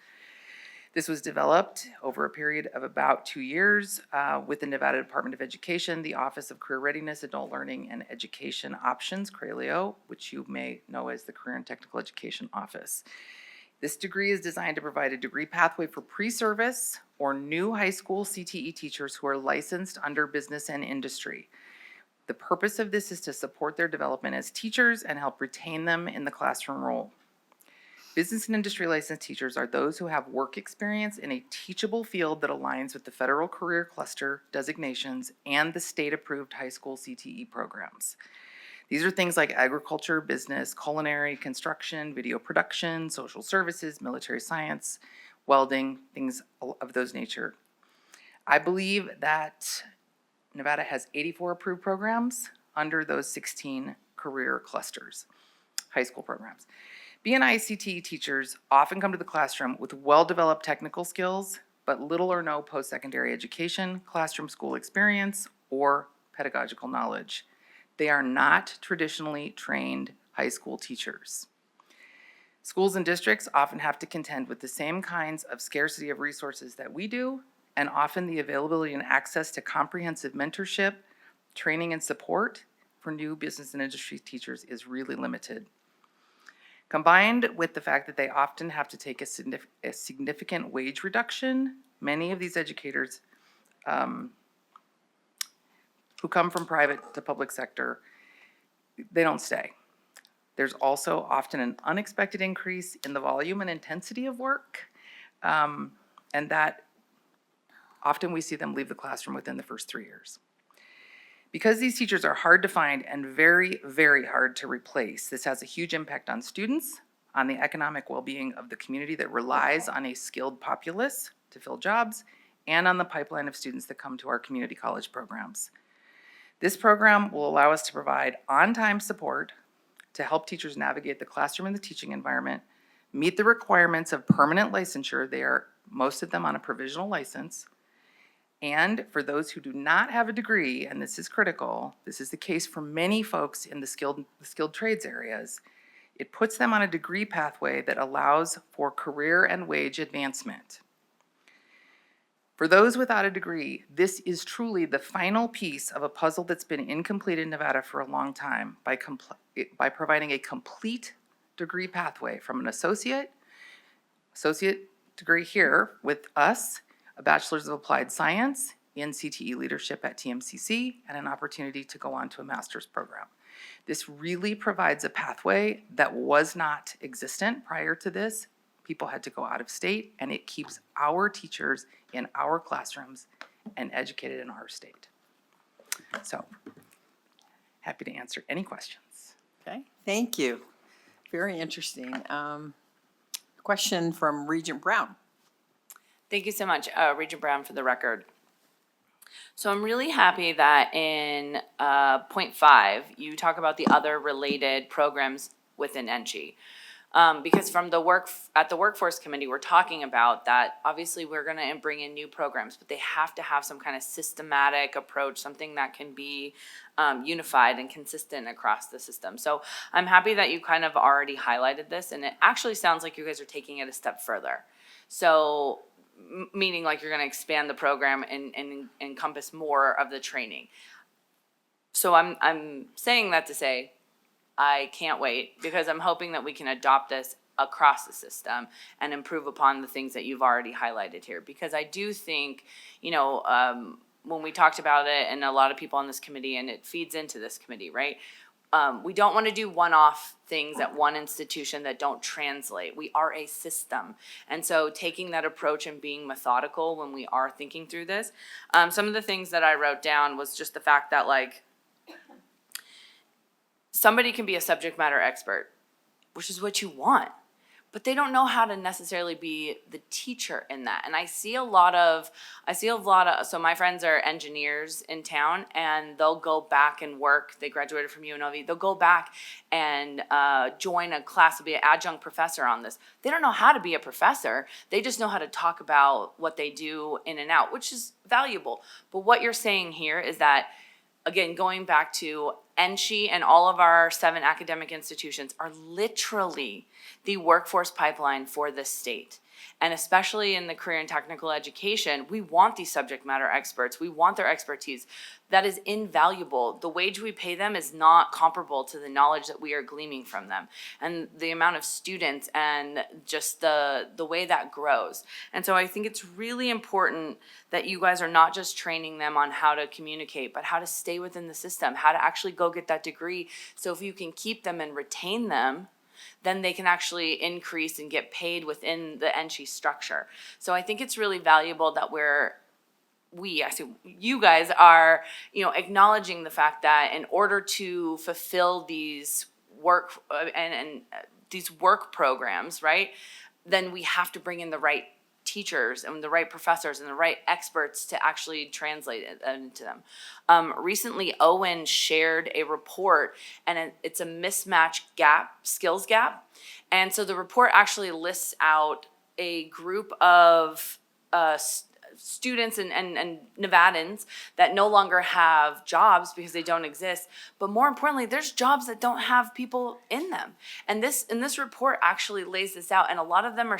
This was developed over a period of about 2 years with the Nevada Department of Education, the Office of Career Readiness, Adult Learning, and Education Options, CRELEO, which you may know as the Career and Technical Education Office. This degree is designed to provide a degree pathway for pre-service or new high school CTE teachers who are licensed under business and industry. The purpose of this is to support their development as teachers and help retain them in the classroom role. Business and industry licensed teachers are those who have work experience in a teachable field that aligns with the federal career cluster designations and the state-approved high school CTE programs. These are things like agriculture, business, culinary, construction, video production, social services, military science, welding, things of those nature. I believe that Nevada has 84 approved programs under those 16 career clusters, high school programs. B&I CTE teachers often come to the classroom with well-developed technical skills, but little or no post-secondary education, classroom school experience, or pedagogical knowledge. They are not traditionally trained high school teachers. Schools and districts often have to contend with the same kinds of scarcity of resources that we do, and often the availability and access to comprehensive mentorship, training, and support for new business and industry teachers is really limited. Combined with the fact that they often have to take a significant wage reduction, many of these educators who come from private to public sector, they don't stay. There's also often an unexpected increase in the volume and intensity of work, and that often we see them leave the classroom within the first 3 years. Because these teachers are hard to find and very, very hard to replace, this has a huge impact on students, on the economic well-being of the community that relies on a skilled populace to fill jobs, and on the pipeline of students that come to our community college programs. This program will allow us to provide on-time support to help teachers navigate the classroom and the teaching environment, meet the requirements of permanent licensure. They are, most of them, on a provisional license. And for those who do not have a degree, and this is critical, this is the case for many folks in the skilled trades areas, it puts them on a degree pathway that allows for career and wage advancement. For those without a degree, this is truly the final piece of a puzzle that's been incomplete in Nevada for a long time by providing a complete degree pathway from an associate degree here with us, a Bachelor's of Applied Science in CTE Leadership at TMCC, and an opportunity to go on to a master's program. This really provides a pathway that was not existent prior to this. People had to go out of state, and it keeps our teachers in our classrooms and educated in our state. So, happy to answer any questions. Okay, thank you. Very interesting. Question from Regent Brown. Thank you so much, Regent Brown, for the record. So I'm really happy that in point 5, you talk about the other related programs within NSHE. Because from the workforce committee, we're talking about that obviously we're going to bring in new programs, but they have to have some kind of systematic approach, something that can be unified and consistent across the system. So I'm happy that you kind of already highlighted this, and it actually sounds like you guys are taking it a step further. So meaning like you're going to expand the program and encompass more of the training. So I'm saying that to say, I can't wait, because I'm hoping that we can adopt this across the system and improve upon the things that you've already highlighted here. Because I do think, when we talked about it, and a lot of people on this committee, and it feeds into this committee, right? We don't want to do one-off things at one institution that don't translate. We are a system. And so taking that approach and being methodical when we are thinking through this. Some of the things that I wrote down was just the fact that, like, somebody can be a subject matter expert, which is what you want, but they don't know how to necessarily be the teacher in that. And I see a lot of, so my friends are engineers in town, and they'll go back and work, they graduated from UNLV, they'll go back and join a class to be an adjunct professor on this. They don't know how to be a professor, they just know how to talk about what they do in and out, which is valuable. But what you're saying here is that, again, going back to NSHE and all of our 7 academic institutions are literally the workforce pipeline for this state. And especially in the career and technical education, we want these subject matter experts. We want their expertise. That is invaluable. The wage we pay them is not comparable to the knowledge that we are gleaning from them, and the amount of students and just the way that grows. And so I think it's really important that you guys are not just training them on how to communicate, but how to stay within the system, how to actually go get that degree. So if you can keep them and retain them, then they can actually increase and get paid within the NSHE structure. So I think it's really valuable that you guys are, acknowledging the fact that in order to fulfill these work these work programs, right, then we have to bring in the right teachers and the right professors and the right experts to actually translate it into them. Recently, Owen shared a report, and it's a mismatch skills gap. And so the report actually lists out a group of students and Nevadans that no longer have jobs because they don't exist. But more importantly, there's jobs that don't have people in them. And this report actually lays this out, and a lot of them are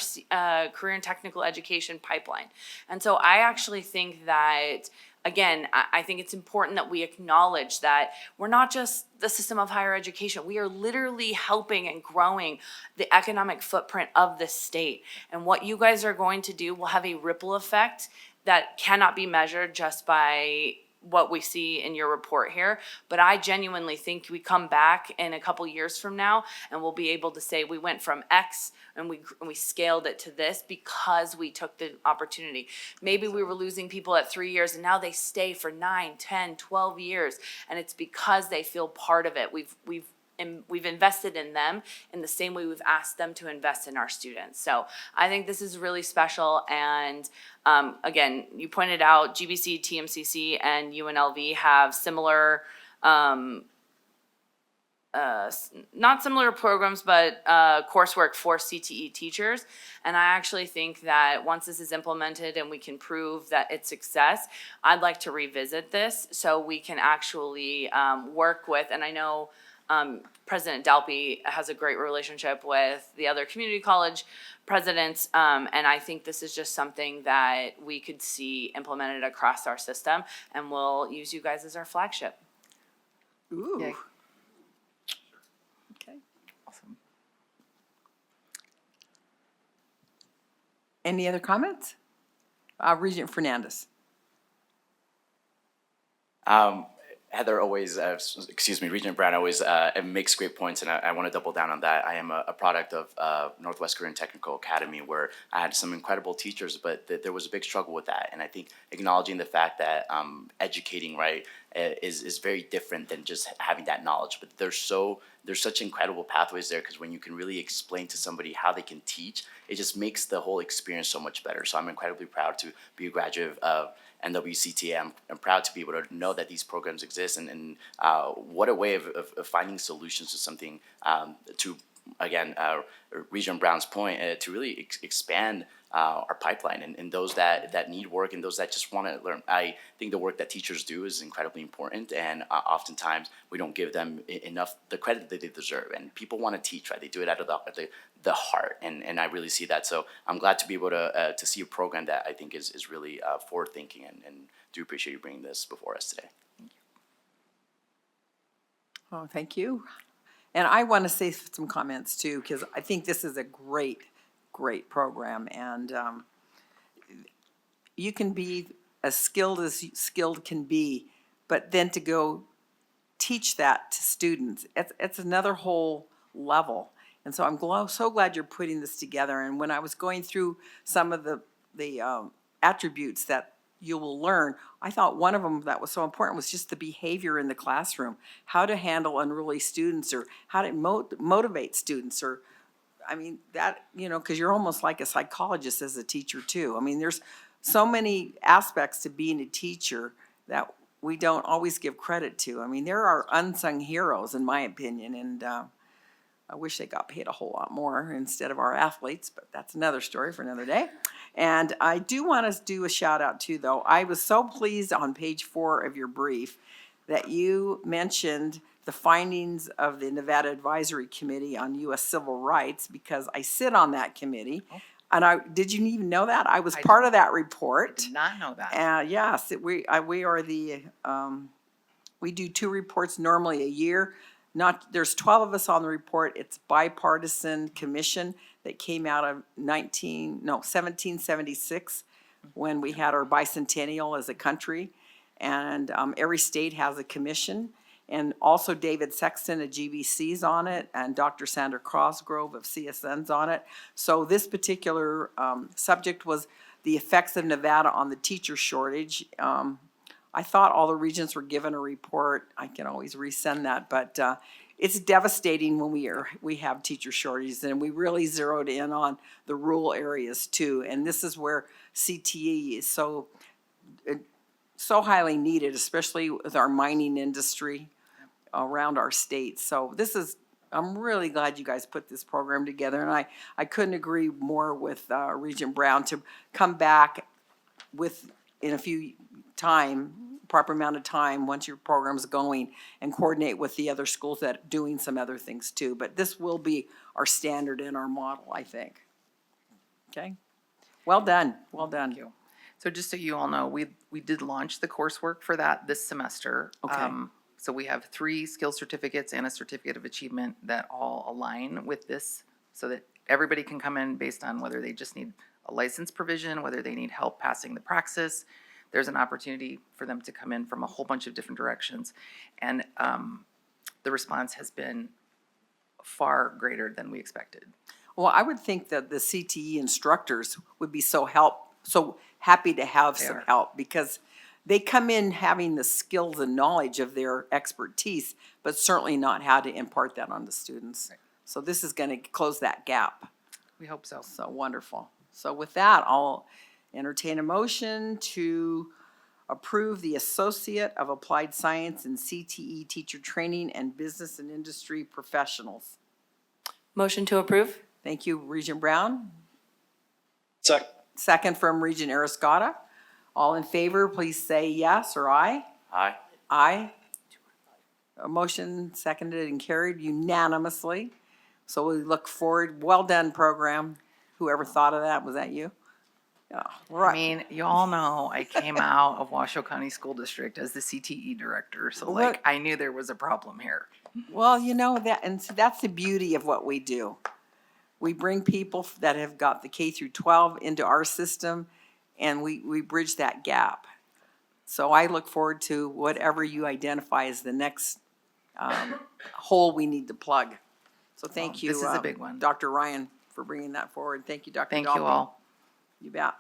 career and technical education pipeline. And so I actually think that, again, I think it's important that we acknowledge that we're not just the system of higher education. We are literally helping and growing the economic footprint of this state. And what you guys are going to do will have a ripple effect that cannot be measured just by what we see in your report here. But I genuinely think we come back in a couple years from now and we'll be able to say we went from X and we scaled it to this because we took the opportunity. Maybe we were losing people at 3 years and now they stay for 9, 10, 12 years, and it's because they feel part of it. We've invested in them in the same way we've asked them to invest in our students. So I think this is really special. And again, you pointed out GBC, TMCC, and UNLV have similar, not similar programs, but coursework for CTE teachers. And I actually think that once this is implemented and we can prove that it's success, I'd like to revisit this so we can actually work with, and I know President Dalpy has a great relationship with the other community college presidents, and I think this is just something that we could see implemented across our system, and we'll use you guys as our flagship. Ooh. Yay. Okay. Awesome. Any other comments? Regent Fernandez. Heather always, Regent Brown always makes great points, and I want to double down on that. I am a product of Northwest Career and Technical Academy, where I had some incredible teachers, but there was a big struggle with that. And I think acknowledging the fact that educating, right, is very different than just having that knowledge. But there's such incredible pathways there, because when you can really explain to somebody how they can teach, it just makes the whole experience so much better. So I'm incredibly proud to be a graduate of NWCTA. I'm proud to be able to know that these programs exist, and what a way of finding solutions to something, to, again, Regent Brown's point, to really expand our pipeline and those that need work and those that just want to learn. I think the work that teachers do is incredibly important, and oftentimes we don't give them enough the credit that they deserve. And people want to teach, right? They do it out of the heart, and I really see that. So I'm glad to be able to see a program that I think is really forward thinking, and do appreciate you bringing this before us today. Oh, thank you. And I want to say some comments too, because I think this is a great program, and you can be as skilled can be, but then to go teach that to students, it's another whole level. And so I'm so glad you're putting this together. And when I was going through some of the attributes that you will learn, I thought one of them that was so important was just the behavior in the classroom, how to handle unruly students, or how to motivate students, or I mean, that, you know, because you're almost like a psychologist as a teacher too. I mean, there's so many aspects to being a teacher that we don't always give credit to. I mean, there are unsung heroes, in my opinion, and I wish they got paid a whole lot more instead of our athletes, but that's another story for another day. And I do want to do a shout out too, though. I was so pleased on page 4 of your brief that you mentioned the findings of the Nevada Advisory Committee on U.S. Civil Rights, because I sit on that committee. And did you even know that? I was part of that report. Did not know that. Yes, we are the, we do 2 reports normally a year. There's 12 of us on the report. It's bipartisan commission that came out of 1776, when we had our bicentennial as a country. And every state has a commission. And also David Sexton of GBC's on it, and Dr. Sandra Cosgrove of CSN's on it. So this particular subject was the effects of Nevada on the teacher shortage. I thought all the regents were given a report. I can always resend that, but it's devastating when we have teacher shortages, and we really zeroed in on the rural areas too. And this is where CTE is so highly needed, especially with our mining industry around our state. So I'm really glad you guys put this program together, and I couldn't agree more with Regent Brown to come back in a few proper amount of time, once your program's going, and coordinate with the other schools that are doing some other things too. But this will be our standard and our model, I think. Okay? Well done, well done. Thank you. So just so you all know, we did launch the coursework for that this semester. Okay. So we have 3 skill certificates and a certificate of achievement that all align with this, so that everybody can come in based on whether they just need a license provision, whether they need help passing the praxis. There's an opportunity for them to come in from a whole bunch of different directions. And the response has been far greater than we expected. Well, I would think that the CTE instructors would be so happy to have some help, because they come in having the skills and knowledge of their expertise, but certainly not how to impart that on the students. Right. So this is going to close that gap. We hope so. So wonderful. So with that, I'll entertain a motion to approve the Associate of Applied Science in CTE Teacher Training and Business and Industry Professionals. Motion to approve? Thank you, Regent Brown. Second. Second from Regent Arascata. All in favor, please say yes or aye. Aye. Aye. A motion seconded and carried unanimously. So we look forward. Well done, program. Whoever thought of that, was that you? Yeah, right. I mean, you all know I came out of Washoe County School District as the CTE director, so Look. I knew there was a problem here. Well, you know that, and so that's the beauty of what we do. We bring people that have got the K through 12 into our system, and we bridge that gap. So I look forward to whatever you identify as the next hole we need to plug. So thank you. This is a big one. Dr. Ryan, for bringing that forward. Thank you, Dr. Thank Dalby. you all. You bet.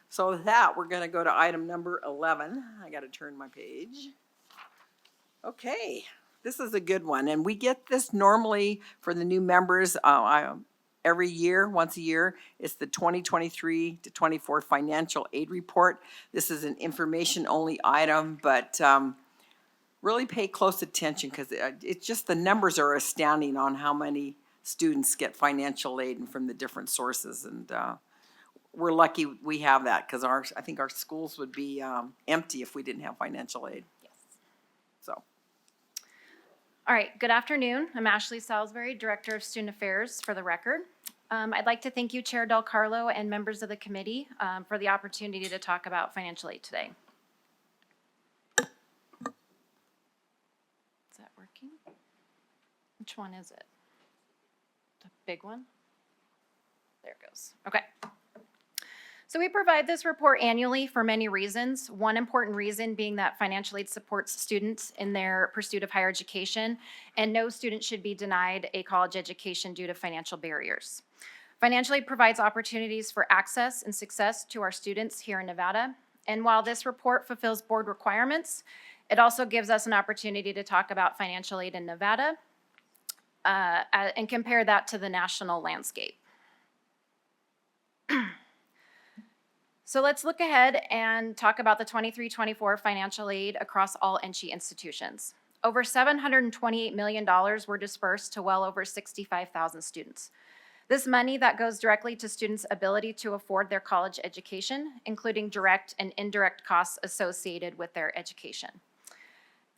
So with that, we're going to go to item number 11. I got to turn my page. Okay, this is a good one, and we get this normally for the new members every year, once a year. It's the 2023 to 24 financial aid report. This is an information-only item, but really pay close attention, because it's just the numbers are astounding on how many students get financial aid and from the different sources, and we're lucky we have that, because I think our schools would be empty if we didn't have financial aid. Yes. So. All right, good afternoon. I'm Ashley Salisbury, Director of Student Affairs, for the record. I'd like to thank you, Chair Del Carlo, and members of the committee for the opportunity to talk about financial aid today. Is that working? Which one is it? The big one? There it goes. Okay. So we provide this report annually for many reasons. One important reason being that financial aid supports students in their pursuit of higher education, and no student should be denied a college education due to financial barriers. Financial aid provides opportunities for access and success to our students here in Nevada. And while this report fulfills board requirements, it also gives us an opportunity to talk about financial aid in Nevada and compare that to the national landscape. So let's look ahead and talk about the 23-24 financial aid across all NSHE institutions. Over $728 million were dispersed to well over 65,000 students. This money that goes directly to students' ability to afford their college education, including direct and indirect costs associated with their education.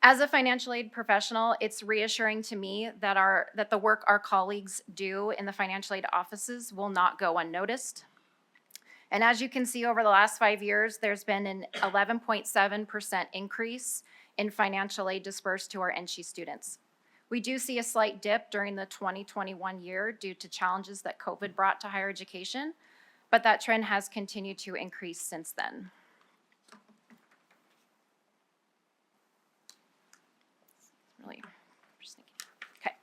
As a financial aid professional, it's reassuring to me that the work our colleagues do in the financial aid offices will not go unnoticed. And as you can see, over the last 5 years, there's been an 11.7% increase in financial aid dispersed to our NSHE students. We do see a slight dip during the 2021 year due to challenges that COVID brought to higher education, but that trend has continued to increase since then. Really interesting. Okay.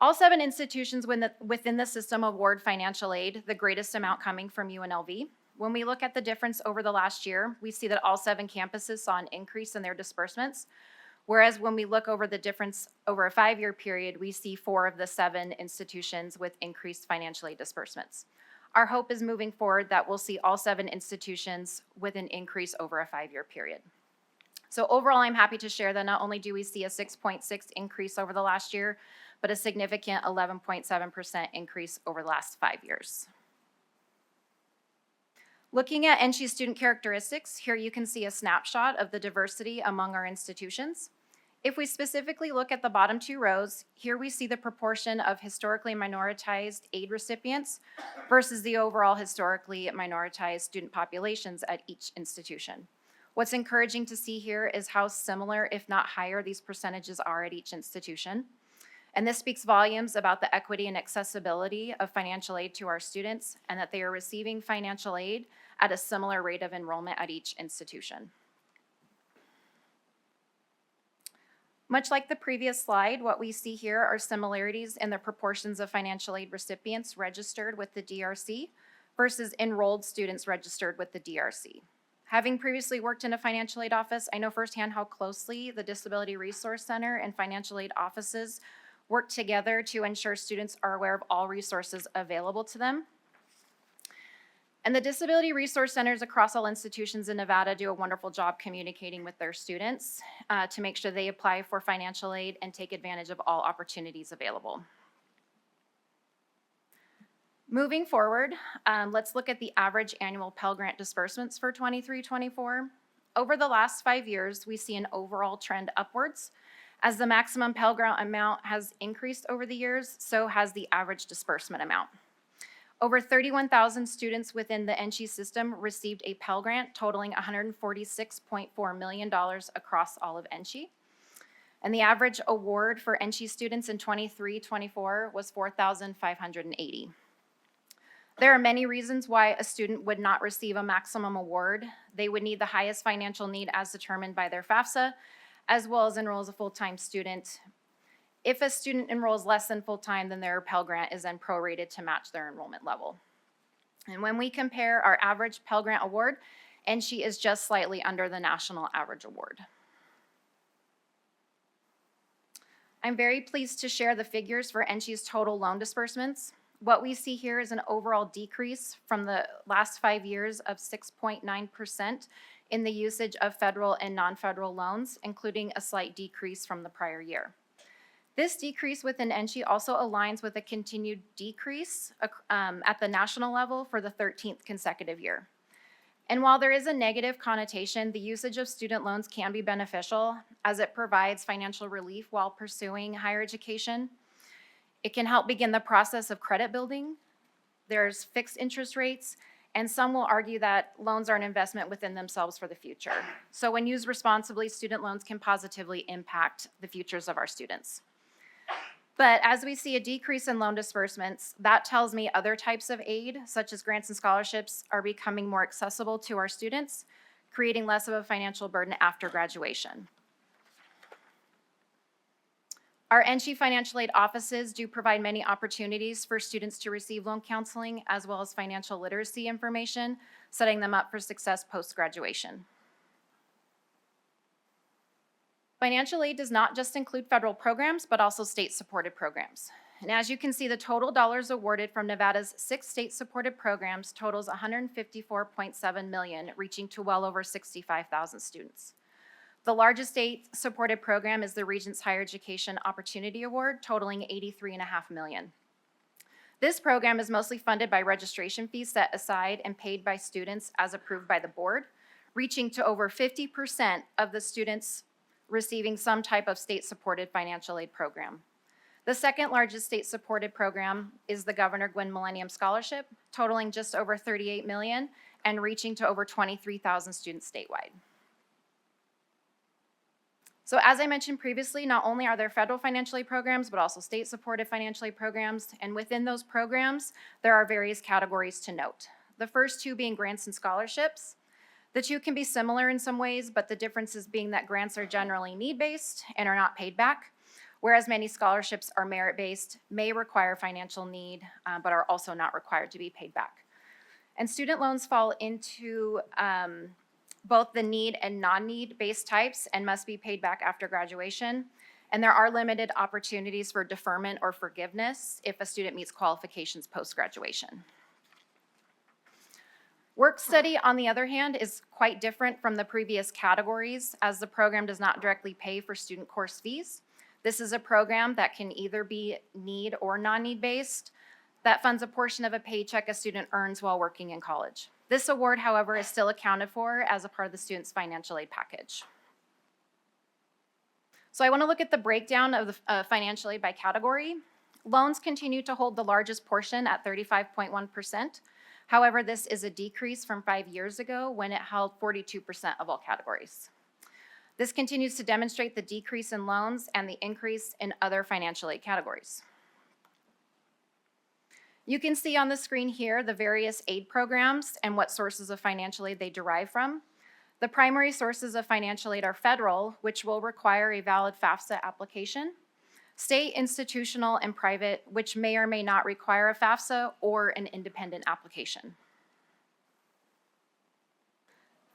All 7 institutions within the system award financial aid, the greatest amount coming from UNLV. When we look at the difference over the last year, we see that all 7 campuses saw an increase in their disbursements, whereas when we look over the difference over a 5-year period, we see 4 of the 7 institutions with increased financial aid disbursements. Our hope is moving forward that we'll see all 7 institutions with an increase over a 5-year period. So overall, I'm happy to share that not only do we see a 6.6 increase over the last year, but a significant 11.7% increase over the last 5 years. Looking at NSHE student characteristics, here you can see a snapshot of the diversity among our institutions. If we specifically look at the bottom 2 rows, here we see the proportion of historically minoritized aid recipients versus the overall historically minoritized student populations at each institution. What's encouraging to see here is how similar, if not higher, these percentages are at each institution. And this speaks volumes about the equity and accessibility of financial aid to our students and that they are receiving financial aid at a similar rate of enrollment at each institution. Much like the previous slide, what we see here are similarities in the proportions of financial aid recipients registered with the DRC versus enrolled students registered with the DRC. Having previously worked in a financial aid office, I know firsthand how closely the Disability Resource Center and financial aid offices work together to ensure students are aware of all resources available to them. And the Disability Resource Centers across all institutions in Nevada do a wonderful job communicating with their students to make sure they apply for financial aid and take advantage of all opportunities available. Moving forward, let's look at the average annual Pell Grant disbursements for 23-24. Over the last 5 years, we see an overall trend upwards. As the maximum Pell Grant amount has increased over the years, so has the average disbursement amount. Over 31,000 students within the NSHE system received a Pell Grant totaling $146.4 million across all of NSHE. And the average award for NSHE students in 23-24 was $4,580. There are many reasons why a student would not receive a maximum award. They would need the highest financial need as determined by their FAFSA, as well as enroll as a full-time student. If a student enrolls less than full-time, then their Pell Grant is then prorated to match their enrollment level. And when we compare our average Pell Grant award, NSHE is just slightly under the national average award. I'm very pleased to share the figures for NSHE's total loan disbursements. What we see here is an overall decrease from the last 5 years of 6.9% in the usage of federal and non-federal loans, including a slight decrease from the prior year. This decrease within NSHE also aligns with a continued decrease at the national level for the 13th consecutive year. And while there is a negative connotation, the usage of student loans can be beneficial as it provides financial relief while pursuing higher education. It can help begin the process of credit building. There's fixed interest rates, and some will argue that loans are an investment within themselves for the future. So when used responsibly, student loans can positively impact the futures of our students. But as we see a decrease in loan disbursements, that tells me other types of aid, such as grants and scholarships, are becoming more accessible to our students, creating less of a financial burden after graduation. Our NSHE financial aid offices do provide many opportunities for students to receive loan counseling as well as financial literacy information, setting them up for success post-graduation. Financial aid does not just include federal programs, but also state-supported programs. And as you can see, the total dollars awarded from Nevada's 6 state-supported programs totals $154.7 million, reaching to well over 65,000 students. The largest state-supported program is the Regents Higher Education Opportunity Award, totaling $83.5 million. This program is mostly funded by registration fees set aside and paid by students as approved by the board, reaching to over 50% of the students receiving some type of state-supported financial aid program. The second largest state-supported program is the Governor Gwynn Millennium Scholarship, totaling just over $38 million and reaching to over 23,000 students statewide. So as I mentioned previously, not only are there federal financial aid programs, but also state-supported financial aid programs, and within those programs, there are various categories to note. The first two being grants and scholarships. The two can be similar in some ways, but the differences being that grants are generally need-based and are not paid back, whereas many scholarships are merit-based, may require financial need, but are also not required to be paid back. And student loans fall into both the need and non-need based types and must be paid back after graduation. And there are limited opportunities for deferment or forgiveness if a student meets qualifications post-graduation. Work study, on the other hand, is quite different from the previous categories as the program does not directly pay for student course fees. This is a program that can either be need or non-need based that funds a portion of a paycheck a student earns while working in college. This award, however, is still accounted for as a part of the student's financial aid package. So I want to look at the breakdown of the financial aid by category. Loans continue to hold the largest portion at 35.1%. However, this is a decrease from 5 years ago when it held 42% of all categories. This continues to demonstrate the decrease in loans and the increase in other financial aid categories. You can see on the screen here the various aid programs and what sources of financial aid they derive from. The primary sources of financial aid are federal, which will require a valid FAFSA application, state, institutional, and private, which may or may not require a FAFSA or an independent application.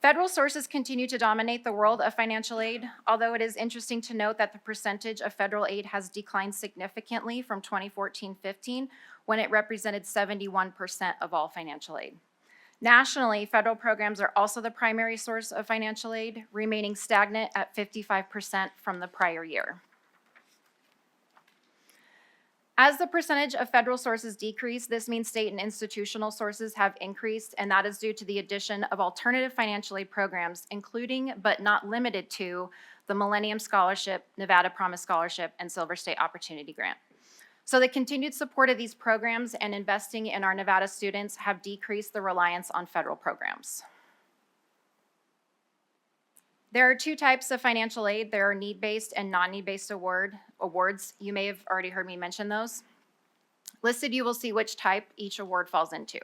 Federal sources continue to dominate the world of financial aid, although it is interesting to note that the percentage of federal aid has declined significantly from 2014-15, when it represented 71% of all financial aid. Nationally, federal programs are also the primary source of financial aid, remaining stagnant at 55% from the prior year. As the percentage of federal sources decrease, this means state and institutional sources have increased, and that is due to the addition of alternative financial aid programs, including but not limited to the Millennium Scholarship, Nevada Promise Scholarship, and Silver State Opportunity Grant. So the continued support of these programs and investing in our Nevada students have decreased the reliance on federal programs. There are two types of financial aid. There are need-based and non-need-based awards. You may have already heard me mention those. Listed, you will see which type each award falls into.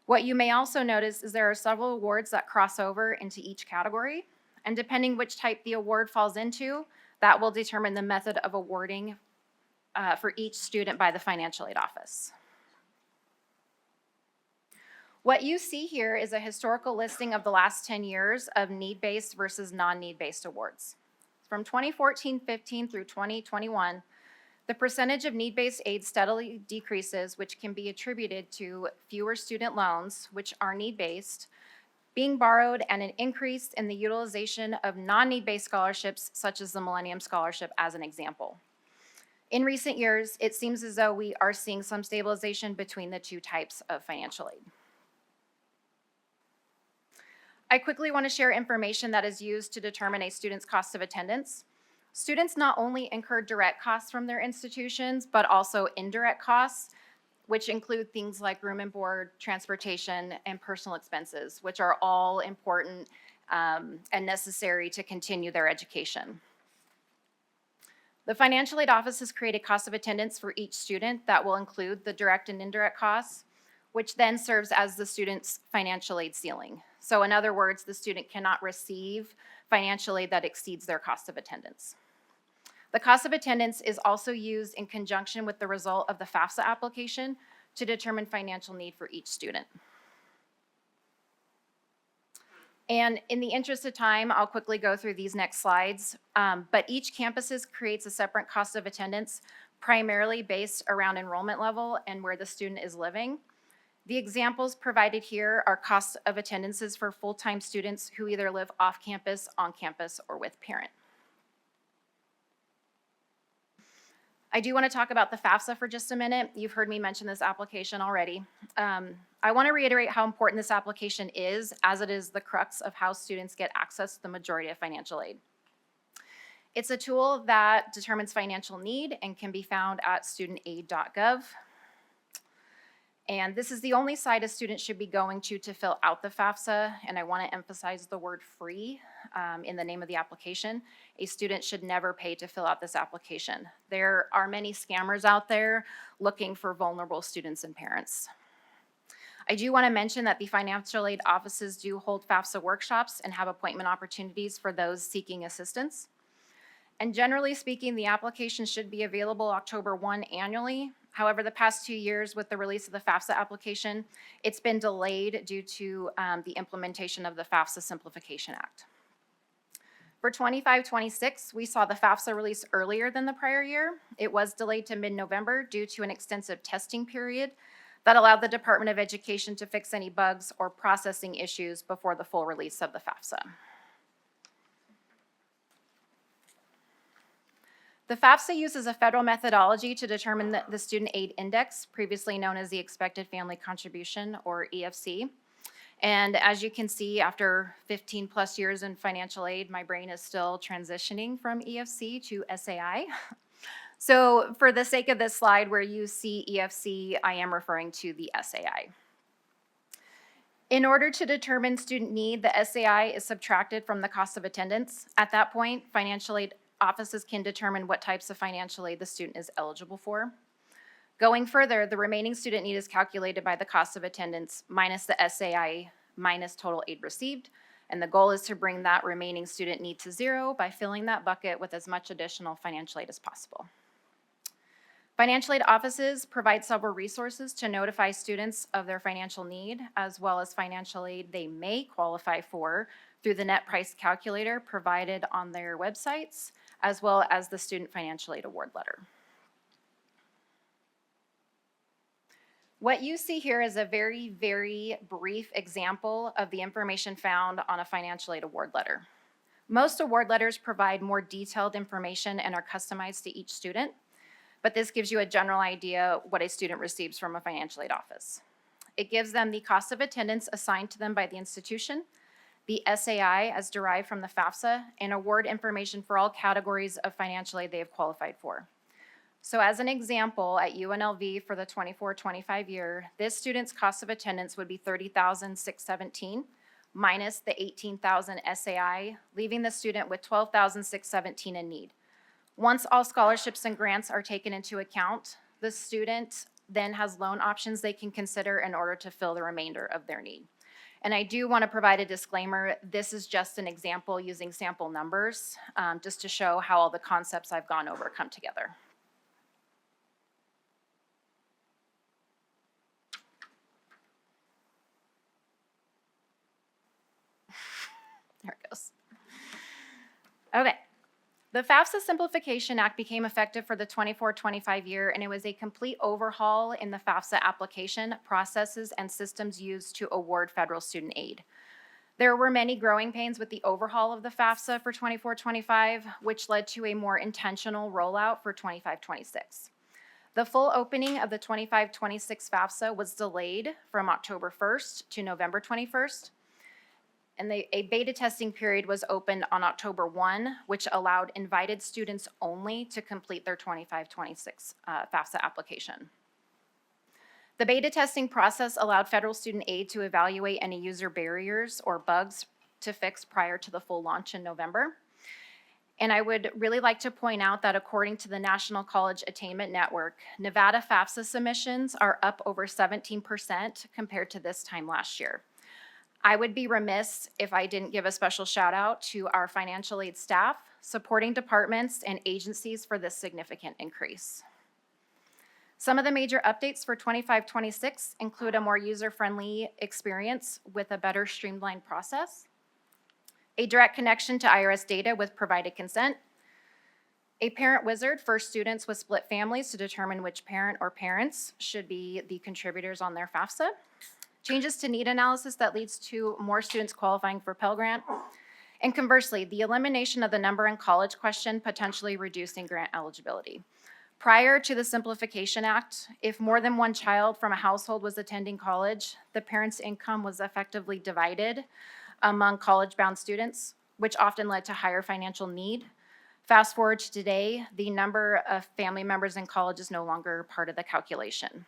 What you may also notice is there are several awards that cross over into each category, and depending which type the award falls into, that will determine the method of awarding for each student by the financial aid office. What you see here is a historical listing of the last 10 years of need-based versus non-need-based awards. From 2014-15 through 2021, the percentage of need-based aid steadily decreases, which can be attributed to fewer student loans, which are need-based, being borrowed, and an increase in the utilization of non-need-based scholarships, such as the Millennium Scholarship as an example. In recent years, it seems as though we are seeing some stabilization between the two types of financial aid. I quickly want to share information that is used to determine a student's cost of attendance. Students not only incur direct costs from their institutions, but also indirect costs, which include things like room and board, transportation, and personal expenses, which are all important and necessary to continue their education. The financial aid offices create a cost of attendance for each student that will include the direct and indirect costs, which then serves as the student's financial aid ceiling. So in other words, the student cannot receive financial aid that exceeds their cost of attendance. The cost of attendance is also used in conjunction with the result of the FAFSA application to determine financial need for each student. And in the interest of time, I'll quickly go through these next slides. But each campus creates a separate cost of attendance, primarily based around enrollment level and where the student is living. The examples provided here are cost of attendances for full-time students who either live off campus, on campus, or with parent. I do want to talk about the FAFSA for just a minute. You've heard me mention this application already. I want to reiterate how important this application is, as it is the crux of how students get access to the majority of financial aid. It's a tool that determines financial need and can be found at studentaid.gov. And this is the only site a student should be going to fill out the FAFSA, and I want to emphasize the word free in the name of the application. A student should never pay to fill out this application. There are many scammers out there looking for vulnerable students and parents. I do want to mention that the financial aid offices do hold FAFSA workshops and have appointment opportunities for those seeking assistance. And generally speaking, the application should be available October 1 annually. However, the past 2 years with the release of the FAFSA application, it's been delayed due to the implementation of the FAFSA Simplification Act. For 25-26, we saw the FAFSA release earlier than the prior year. It was delayed to mid-November due to an extensive testing period that allowed the Department of Education to fix any bugs or processing issues before the full release of the FAFSA. The FAFSA uses a federal methodology to determine the Student Aid Index, previously known as the Expected Family Contribution, or EFC. And as you can see, after 15 plus years in financial aid, my brain is still transitioning from EFC to SAI. So for the sake of this slide where you see EFC, I am referring to the SAI. In order to determine student need, the SAI is subtracted from the cost of attendance. At that point, financial aid offices can determine what types of financial aid the student is eligible for. Going further, the remaining student need is calculated by the cost of attendance minus the SAI minus total aid received, and the goal is to bring that remaining student need to zero by filling that bucket with as much additional financial aid as possible. Financial aid offices provide several resources to notify students of their financial need, as well as financial aid they may qualify for through the net price calculator provided on their websites, as well as the Student Financial Aid Award Letter. What you see here is a very, very brief example of the information found on a financial aid award letter. Most award letters provide more detailed information and are customized to each student, but this gives you a general idea what a student receives from a financial aid office. It gives them the cost of attendance assigned to them by the institution, the SAI as derived from the FAFSA, and award information for all categories of financial aid they have qualified for. So as an example, at UNLV for the 24-25 year, this student's cost of attendance would be $30,617 minus the $18,000 SAI, leaving the student with $12,617 in need. Once all scholarships and grants are taken into account, the student then has loan options they can consider in order to fill the remainder of their need. And I do want to provide a disclaimer. This is just an example using sample numbers, just to show how all the concepts I've gone over come together. There it goes. Okay. The FAFSA Simplification Act became effective for the 24-25 year, and it was a complete overhaul in the FAFSA application, processes, and systems used to award federal student aid. There were many growing pains with the overhaul of the FAFSA for 24-25, which led to a more intentional rollout for 25-26. The full opening of the 25-26 FAFSA was delayed from October 1st to November 21st. And a beta testing period was opened on October 1, which allowed invited students only to complete their 25-26 FAFSA application. The beta testing process allowed federal student aid to evaluate any user barriers or bugs to fix prior to the full launch in November. And I would really like to point out that according to the National College Attainment Network, Nevada FAFSA submissions are up over 17% compared to this time last year. I would be remiss if I didn't give a special shout out to our financial aid staff, supporting departments and agencies for this significant increase. Some of the major updates for 25-26 include a more user-friendly experience with a better streamlined process, a direct connection to IRS data with provided consent, a parent wizard for students with split families to determine which parent or parents should be the contributors on their FAFSA, changes to need analysis that leads to more students qualifying for Pell Grant, and conversely, the elimination of the number in college question potentially reducing grant eligibility. Prior to the Simplification Act, if more than one child from a household was attending college, the parent's income was effectively divided among college-bound students, which often led to higher financial need. Fast forward to today, the number of family members in college is no longer part of the calculation.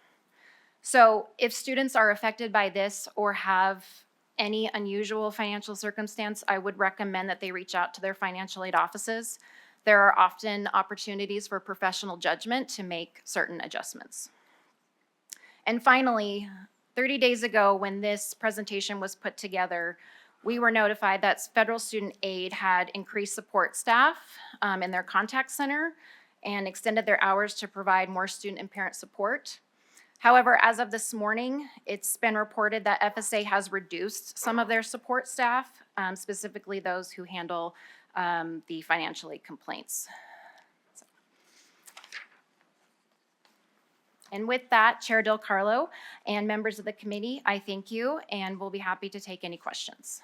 So if students are affected by this or have any unusual financial circumstance, I would recommend that they reach out to their financial aid offices. There are often opportunities for professional judgment to make certain adjustments. And finally, 30 days ago when this presentation was put together, we were notified that federal student aid had increased support staff in their contact center and extended their hours to provide more student and parent support. However, as of this morning, it's been reported that FSA has reduced some of their support staff, specifically those who handle the financial aid complaints. And with that, Chair Del Carlo and members of the committee, I thank you and we'll be happy to take any questions.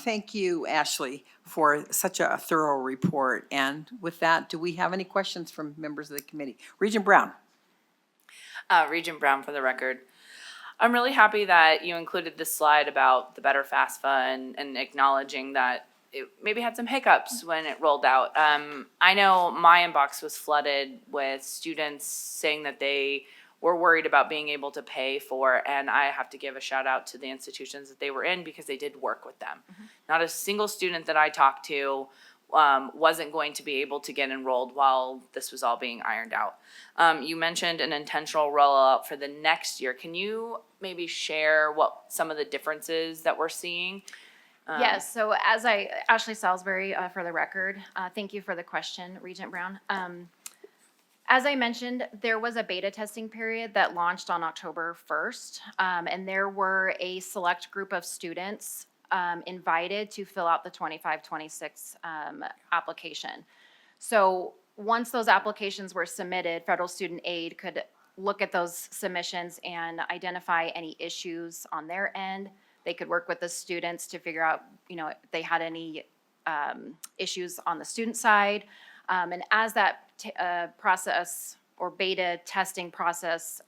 Thank you, Ashley, for such a thorough report. And with that, do we have any questions from members of the committee? Regent Brown. Regent Brown for the record. I'm really happy that you included this slide about the Better FAFSA and acknowledging that it maybe had some hiccups when it rolled out. I know my inbox was flooded with students saying that they were worried about being able to pay for, and I have to give a shout out to the institutions that they were in because they did work with them. Not a single student that I talked to wasn't going to be able to get enrolled while this was all being ironed out. You mentioned an intentional rollout for the next year. Can you maybe share what some of the differences that we're seeing? Yes, so Ashley Salisbury for the record, thank you for the question, Regent Brown. As I mentioned, there was a beta testing period that launched on October 1st, and there were a select group of students invited to fill out the 25-26 application. So once those applications were submitted, Federal Student Aid could look at those submissions and identify any issues on their end. They could work with the students to figure out, if they had any issues on the student side. And as that process or beta testing process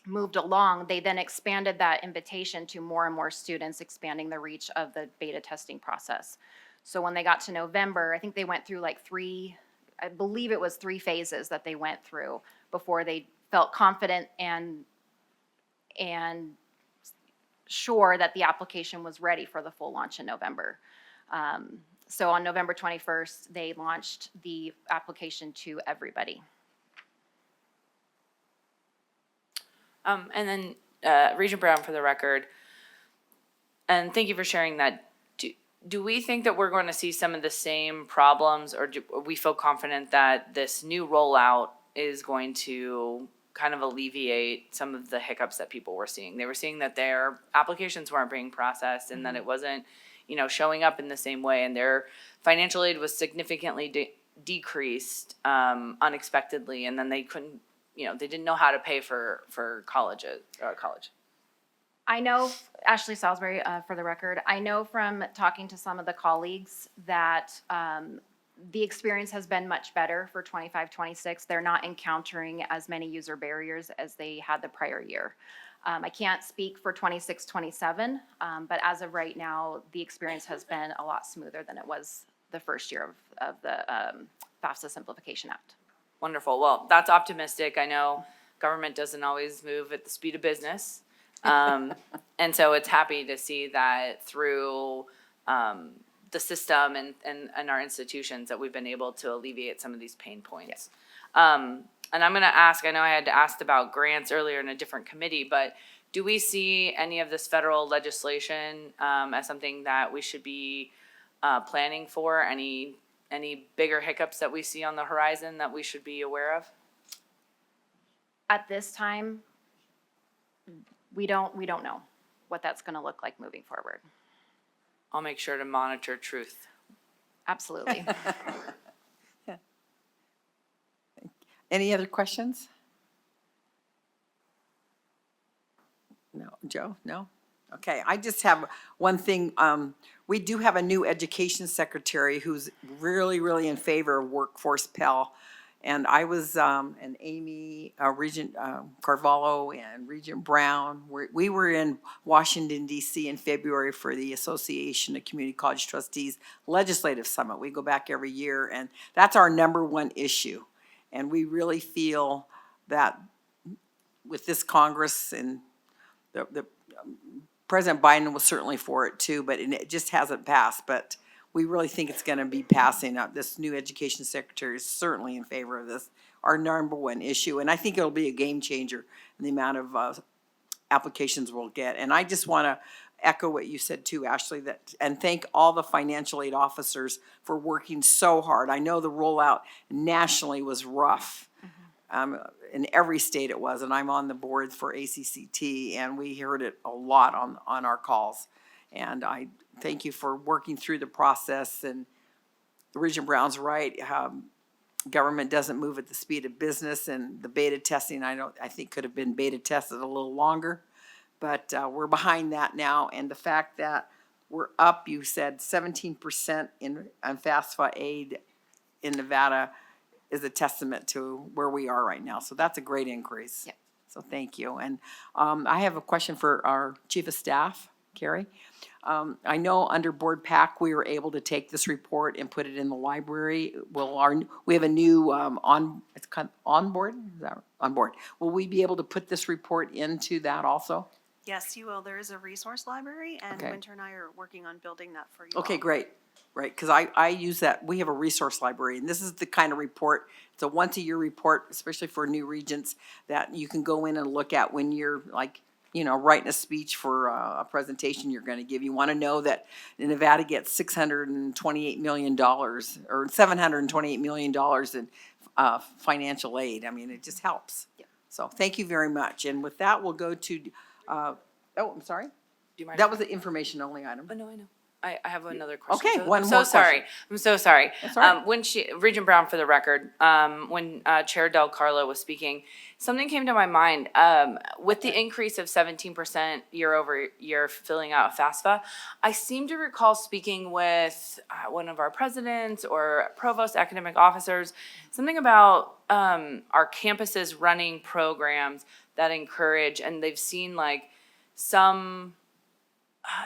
moved along, they then expanded that invitation to more and more students, expanding the reach of the beta testing process. So when they got to November, I think they went through like three phases that they went through before they felt confident and sure that the application was ready for the full launch in November. So on November 21st, they launched the application to everybody. And then Regent Brown for the record, and thank you for sharing that. Do we think that we're going to see some of the same problems, or do we feel confident that this new rollout is going to kind of alleviate some of the hiccups that people were seeing? They were seeing that their applications weren't being processed and that it wasn't, showing up in the same way, and their financial aid was significantly decreased unexpectedly, and then they couldn't, they didn't know how to pay for college. I know, Ashley Salisbury for the record, I know from talking to some of the colleagues that the experience has been much better for 25-26. They're not encountering as many user barriers as they had the prior year. I can't speak for 26-27, but as of right now, the experience has been a lot smoother than it was the first year of the FAFSA Simplification Act. Wonderful. Well, that's optimistic. I know government doesn't always move at the speed of business. And And so it's happy to see that through the system and our institutions that we've been able to alleviate some of these pain points. And I'm gonna ask, I know I had asked about grants earlier in a different committee, but do we see any of this federal legislation as something that we should be planning for? Any bigger hiccups that we see on the horizon that we should be aware of? At this time, we don't know what that's going to look like moving forward. I'll make sure to monitor truth. Absolutely. Any other questions? No, Joe, no? Okay, I just have one thing. We do have a new education secretary who's really, really in favor of workforce Pell. And I was, and Amy, Regent Carvalho and Regent Brown, we were in Washington DC in February for the Association of Community College Trustees Legislative Summit. We go back every year, and that's our #1 issue. And we really feel that with this Congress and the President Biden was certainly for it too, but it just hasn't passed. But we really think it's going to be passing up. This new education secretary is certainly in favor of this, our #1 issue. And I think it'll be a game changer in the amount of applications we'll get. And I just want to echo what you said too, Ashley, and thank all the financial aid officers for working so hard. I know the rollout nationally was rough. In every state it was, and I'm on the board for ACCT, and we heard it a lot on our calls. And I thank you for working through the process. And Regent Brown's right. Government doesn't move at the speed of business, and the beta testing I think could have been beta tested a little longer, but we're behind that now. And the fact that we're up, you said 17% on FAFSA aid in Nevada is a testament to where we are right now. So that's a great increase. Yep. So thank you. And I have a question for our Chief of Staff, Carrie. I know under Board PAC, we were able to take this report and put it in the library. We have a new it's kind of on board? Is that on board? Will we be able to put this report into that also? Yes, you will. There is a resource library, and Okay. Winter and I are working on building that for you. Okay, all. great. Right, because I use that. We have a resource library, and this is the kind of report, it's a once-a-year report, especially for new regents, that you can go in and look at when you're like, writing a speech for a presentation you're going to give. You want to know that Nevada gets $628 million or $728 million in financial aid. I mean, it just helps. Yep. So thank you very much. And with that, we'll go to, I'm sorry? Do you mind? That was the information only item. Oh, no, I know. I have another question. Okay, So- one I'm more so sorry. question. I'm so sorry. That's all right. When Regent Brown, for the record, when Chair Del Carlo was speaking, something came to my mind. With the increase of 17% year over year filling out FAFSA, I seem to recall speaking with one of our presidents or provost academic officers, something about our campuses running programs that encourage, and they've seen like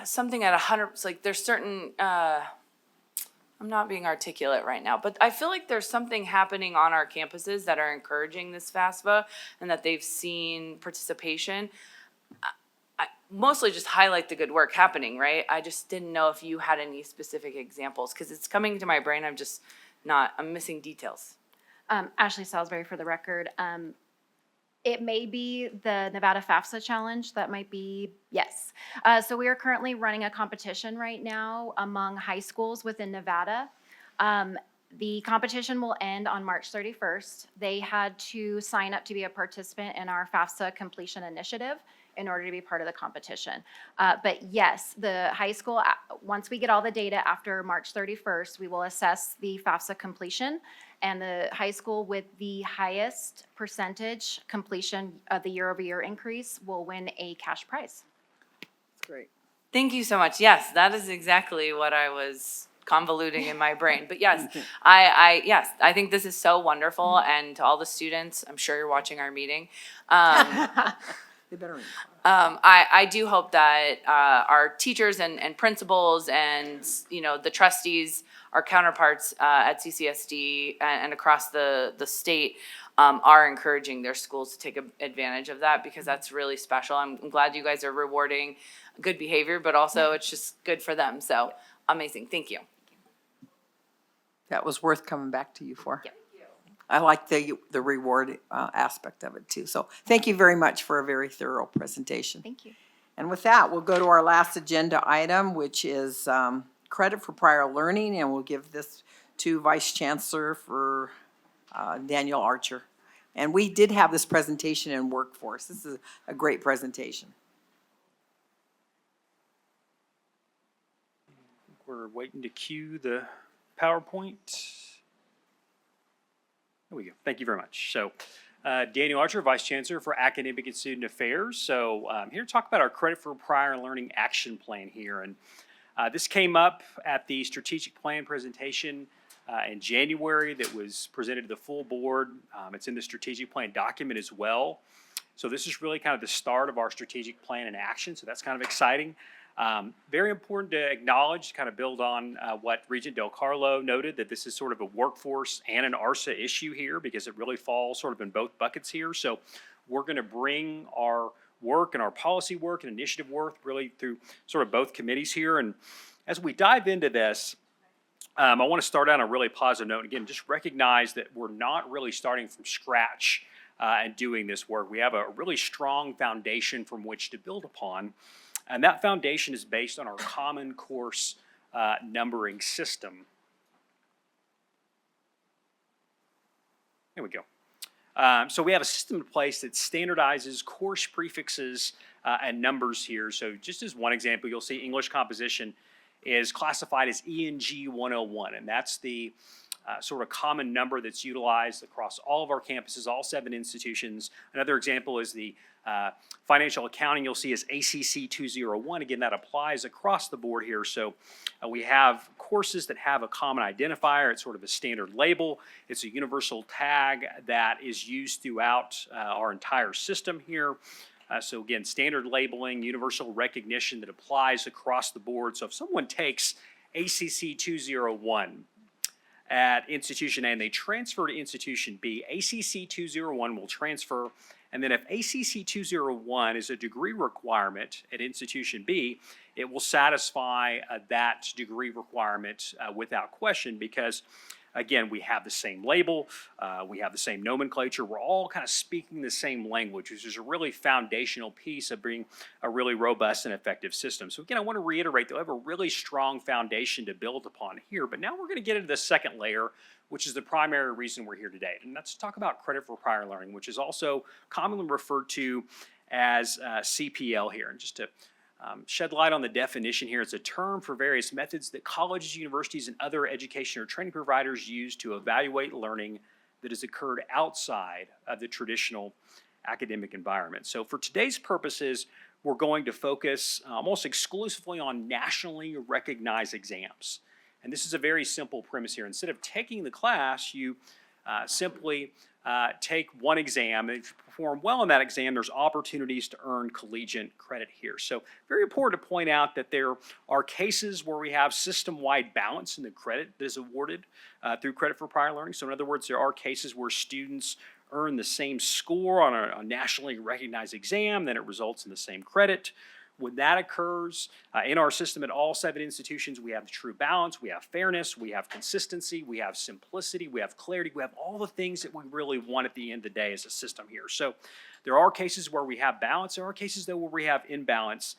something at 100, it's like there's certain, I'm not being articulate right now, but I feel like there's something happening on our campuses that are encouraging this FAFSA and that they've seen participation. I mostly just highlight the good work happening, right? I just didn't know if you had any specific examples, because it's coming to my brain, I'm missing details. Ashley Salisbury for the record. It may be the Nevada FAFSA challenge. That might be, yes. So we are currently running a competition right now among high schools within Nevada. The competition will end on March 31st. They had to sign up to be a participant in our FAFSA completion initiative in order to be part of the competition. But yes, the high school, once we get all the data after March 31st, we will assess the FAFSA completion, and the high school with the highest percentage completion of the year-over-year increase will win a cash prize. That's great. Thank you so much. Yes, that is exactly what I was convoluting in my brain. But yes, I think this is so wonderful. And to all the students, I'm sure you're watching our meeting. They better. I do hope that our teachers and principals and the trustees, our counterparts at CCSD and across the state are encouraging their schools to take advantage of that, because that's really special. I'm glad you guys are rewarding good behavior, but also it's just good for them. So amazing. Thank you. That was worth coming back to you for. I like the reward aspect of it too. So thank you very much for a very thorough presentation. Thank you. And with that, we'll go to our last agenda item, which is credit for prior learning, and we'll give this to Vice Chancellor for Daniel Archer. And we did have this presentation in Workforce. This is a great presentation. We're waiting to cue the PowerPoint. There we go. Thank you very much. So, Daniel Archer, Vice Chancellor for Academic and Student Affairs. So, I'm here to talk about our Credit for Prior Learning Action Plan here. And this came up at the strategic plan presentation in January that was presented to the full board. It's in the strategic plan document as well. So this is really kind of the start of our strategic plan in action. So that's kind of exciting. Very important to acknowledge, kind of build on what Regent Del Carlo noted, that this is sort of a workforce and an ARSA issue here because it really falls sort of in both buckets here. So we're going to bring our work and our policy work and initiative work really through sort of both committees here. And as we dive into this, I want to start on a really positive note. Again, just recognize that we're not really starting from scratch and doing this work. We have a really strong foundation from which to build upon. And that foundation is based on our common course numbering system. There we go. So we have a system in place that standardizes course prefixes and numbers here. So just as one example, you'll see English composition is classified as ENG 101, and that's the sort of common number that's utilized across all of our campuses, all 7 institutions. Another example is the financial accounting you'll see is ACC 201. Again, that applies across the board here. So we have courses that have a common identifier. It's sort of a standard label. It's a universal tag that is used throughout our entire system here. So again, standard labeling, universal recognition that applies across the board. So if someone takes ACC 201 at institution A and they transfer to institution B, ACC 201 will transfer. And then if ACC 201 is a degree requirement at institution B, it will satisfy that degree requirement without question because, again, we have the same label, we have the same nomenclature, we're all kind of speaking the same language, which is a really foundational piece of being a really robust and effective system. So again, I want to reiterate that we have a really strong foundation to build upon here, but now we're going to get into the second layer, which is the primary reason we're here today. And that's to talk about credit for prior learning, which is also commonly referred to as CPL here. And just to shed light on the definition here, it's a term for various methods that colleges, universities, and other education or training providers use to evaluate learning that has occurred outside of the traditional academic environment. So for today's purposes, we're going to focus almost exclusively on nationally recognized exams. And this is a very simple premise here. Instead of taking the class, you simply take one exam. If you perform well in that exam, there's opportunities to earn collegiate credit here. So very important to point out that there are cases where we have system-wide balance in the credit that is awarded through credit for prior learning. So in other words, there are cases where students earn the same score on a nationally recognized exam, then it results in the same credit. When that occurs in our system at all 7 institutions, we have the true balance, we have fairness, we have consistency, we have simplicity, we have clarity, we have all the things that we really want at the end of the day as a system here. So there are cases where we have balance. There are cases, though, where we have imbalance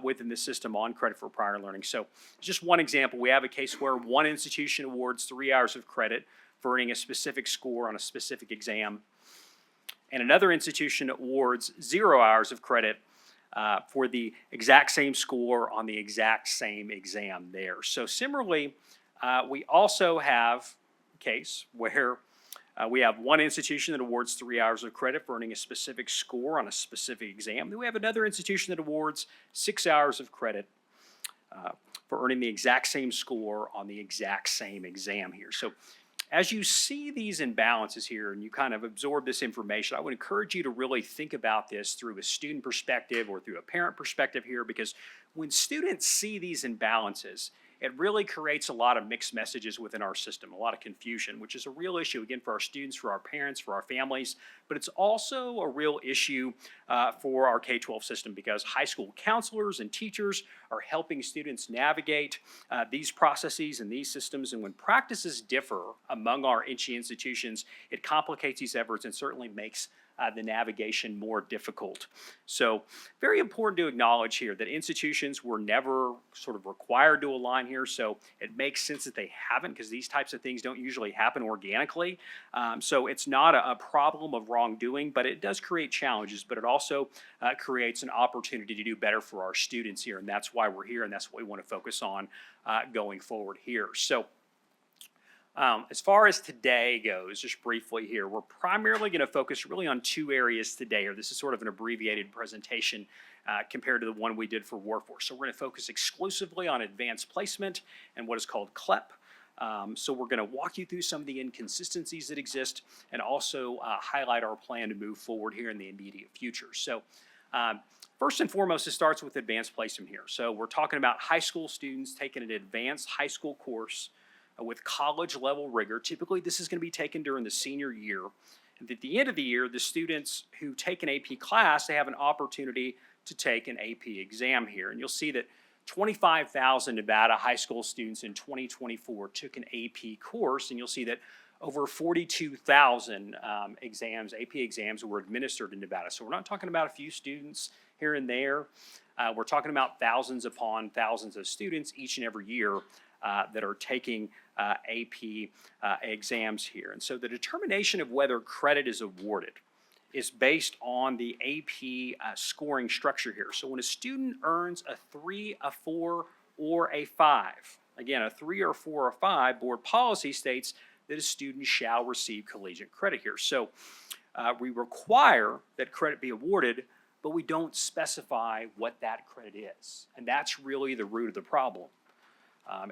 within the system on credit for prior learning. So just one example, we have a case where one institution awards 3 hours of credit for earning a specific score on a specific exam, and another institution awards 0 hours of credit for the exact same score on the exact same exam there. So similarly, we also have a case where we have one institution that awards 3 hours of credit for earning a specific score on a specific exam. Then we have another institution that awards 6 hours of credit for earning the exact same score on the exact same exam here. So as you see these imbalances here and you kind of absorb this information, I would encourage you to really think about this through a student perspective or through a parent perspective here, because when students see these imbalances, it really creates a lot of mixed messages within our system, a lot of confusion, which is a real issue, again, for our students, for our parents, for our families, but it's also a real issue for our K-12 system because high school counselors and teachers are helping students navigate these processes and these systems, and when practices differ among our NSHE institutions, it complicates these efforts and certainly makes the navigation more difficult. So very important to acknowledge here that institutions were never sort of required to align here, so it makes sense that they haven't because these types of things don't usually happen organically. So it's not a problem of wrongdoing, but it does create challenges, but it also creates an opportunity to do better for our students here, and that's why we're here, and that's what we want to focus on going forward here. So as far as today goes, just briefly here, we're primarily going to focus really on two areas today, or this is sort of an abbreviated presentation compared to the one we did for workforce. So we're going to focus exclusively on advanced placement and what is called CLEP. So we're going to walk you through some of the inconsistencies that exist and also highlight our plan to move forward here in the immediate future. So first and foremost, it starts with advanced placement here. So we're talking about high school students taking an advanced high school course with college level rigor. Typically this is going to be taken during the senior year. And at the end of the year, the students who take an AP class, they have an opportunity to take an AP exam here. And you'll see that 25,000 Nevada high school students in 2024 took an AP course, and you'll see that over 42,000 AP exams were administered in Nevada. So we're not talking about a few students here and there. We're talking about thousands upon thousands of students each and every year that are taking AP exams here. And so the determination of whether credit is awarded is based on the AP scoring structure here. So when a student earns a 3, a 4, or a 5, again, a 3 or 4 or 5, board policy states that a student shall receive collegiate credit here. So we require that credit be awarded, but we don't specify what that credit is. And that's really the root of the problem.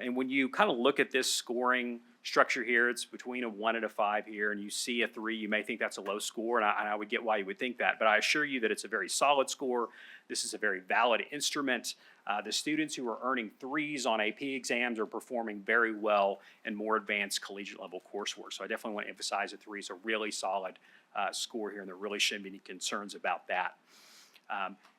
And when you kind of look at this scoring structure here, it's between a 1 and a 5 here, and you see a 3, you may think that's a low score, and I would get why you would think that, but I assure you that it's a very solid score. This is a very valid instrument. The students who are earning 3s on AP exams are performing very well in more advanced collegiate level coursework. So I definitely want to emphasize that 3 is a really solid score here, and there really shouldn't be any concerns about that.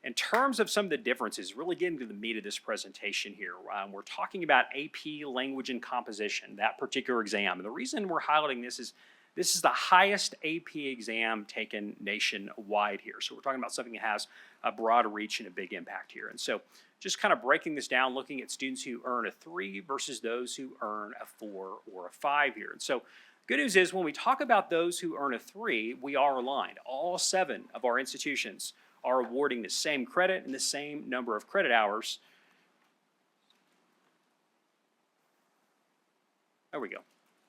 In terms of some of the differences, really getting to the meat of this presentation here, we're talking about AP language and composition, that particular exam. And the reason we're highlighting this is the highest AP exam taken nationwide here. So we're talking about something that has a broad reach and a big impact here. And so just kind of breaking this down, looking at students who earn a 3 versus those who earn a 4 or a 5 here. And so good news is when we talk about those who earn a 3, we are aligned. All 7 of our institutions are awarding the same credit and the same number of credit hours. There we go.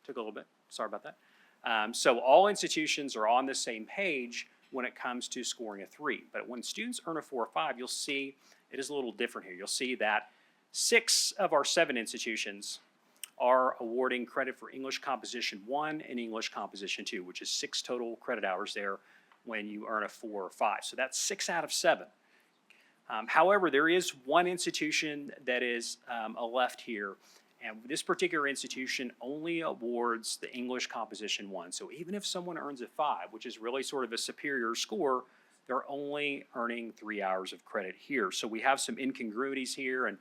Took a little bit. Sorry about that. So all institutions are on the same page when it comes to scoring a 3. But when students earn a 4 or 5, you'll see it is a little different here. You'll see that 6 of our 7 institutions are awarding credit for English Composition 1 and English Composition 2, which is 6 total credit hours there when you earn a 4 or 5. So that's 6 out of 7. However, there is one institution that is left here, and this particular institution only awards the English Composition 1. So even if someone earns a 5, which is really sort of a superior score, they're only earning 3 hours of credit here. So we have some incongruities here, and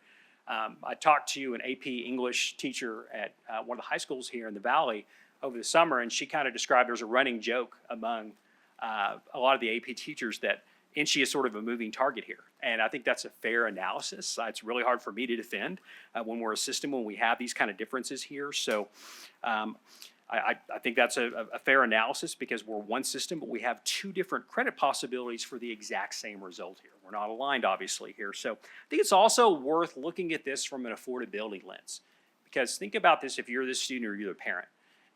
I talked to an AP English teacher at one of the high schools here in the Valley over the summer, and she kind of described there's a running joke among a lot of the AP teachers that NSHE is sort of a moving target here. And I think that's a fair analysis. It's really hard for me to defend when we're a system, when we have these kind of differences here. So I think that's a fair analysis because we're one system, but we have 2 different credit possibilities for the exact same result here. We're not aligned, obviously, here. So I think it's also worth looking at this from an affordability lens. Because think about this, if you're the student or you're the parent,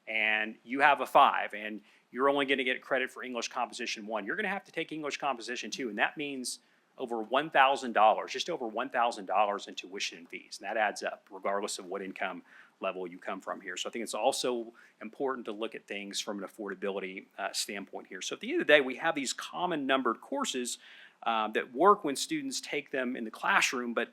and you have a 5, and you're only going to get credit for English Composition 1. You're going to have to take English Composition 2, and that means over $1,000, just over $1,000 in tuition and fees. And that adds up, regardless of what income level you come from here. So I think it's also important to look at things from an affordability standpoint here. So at the end of the day, we have these common numbered courses that work when students take them in the classroom, but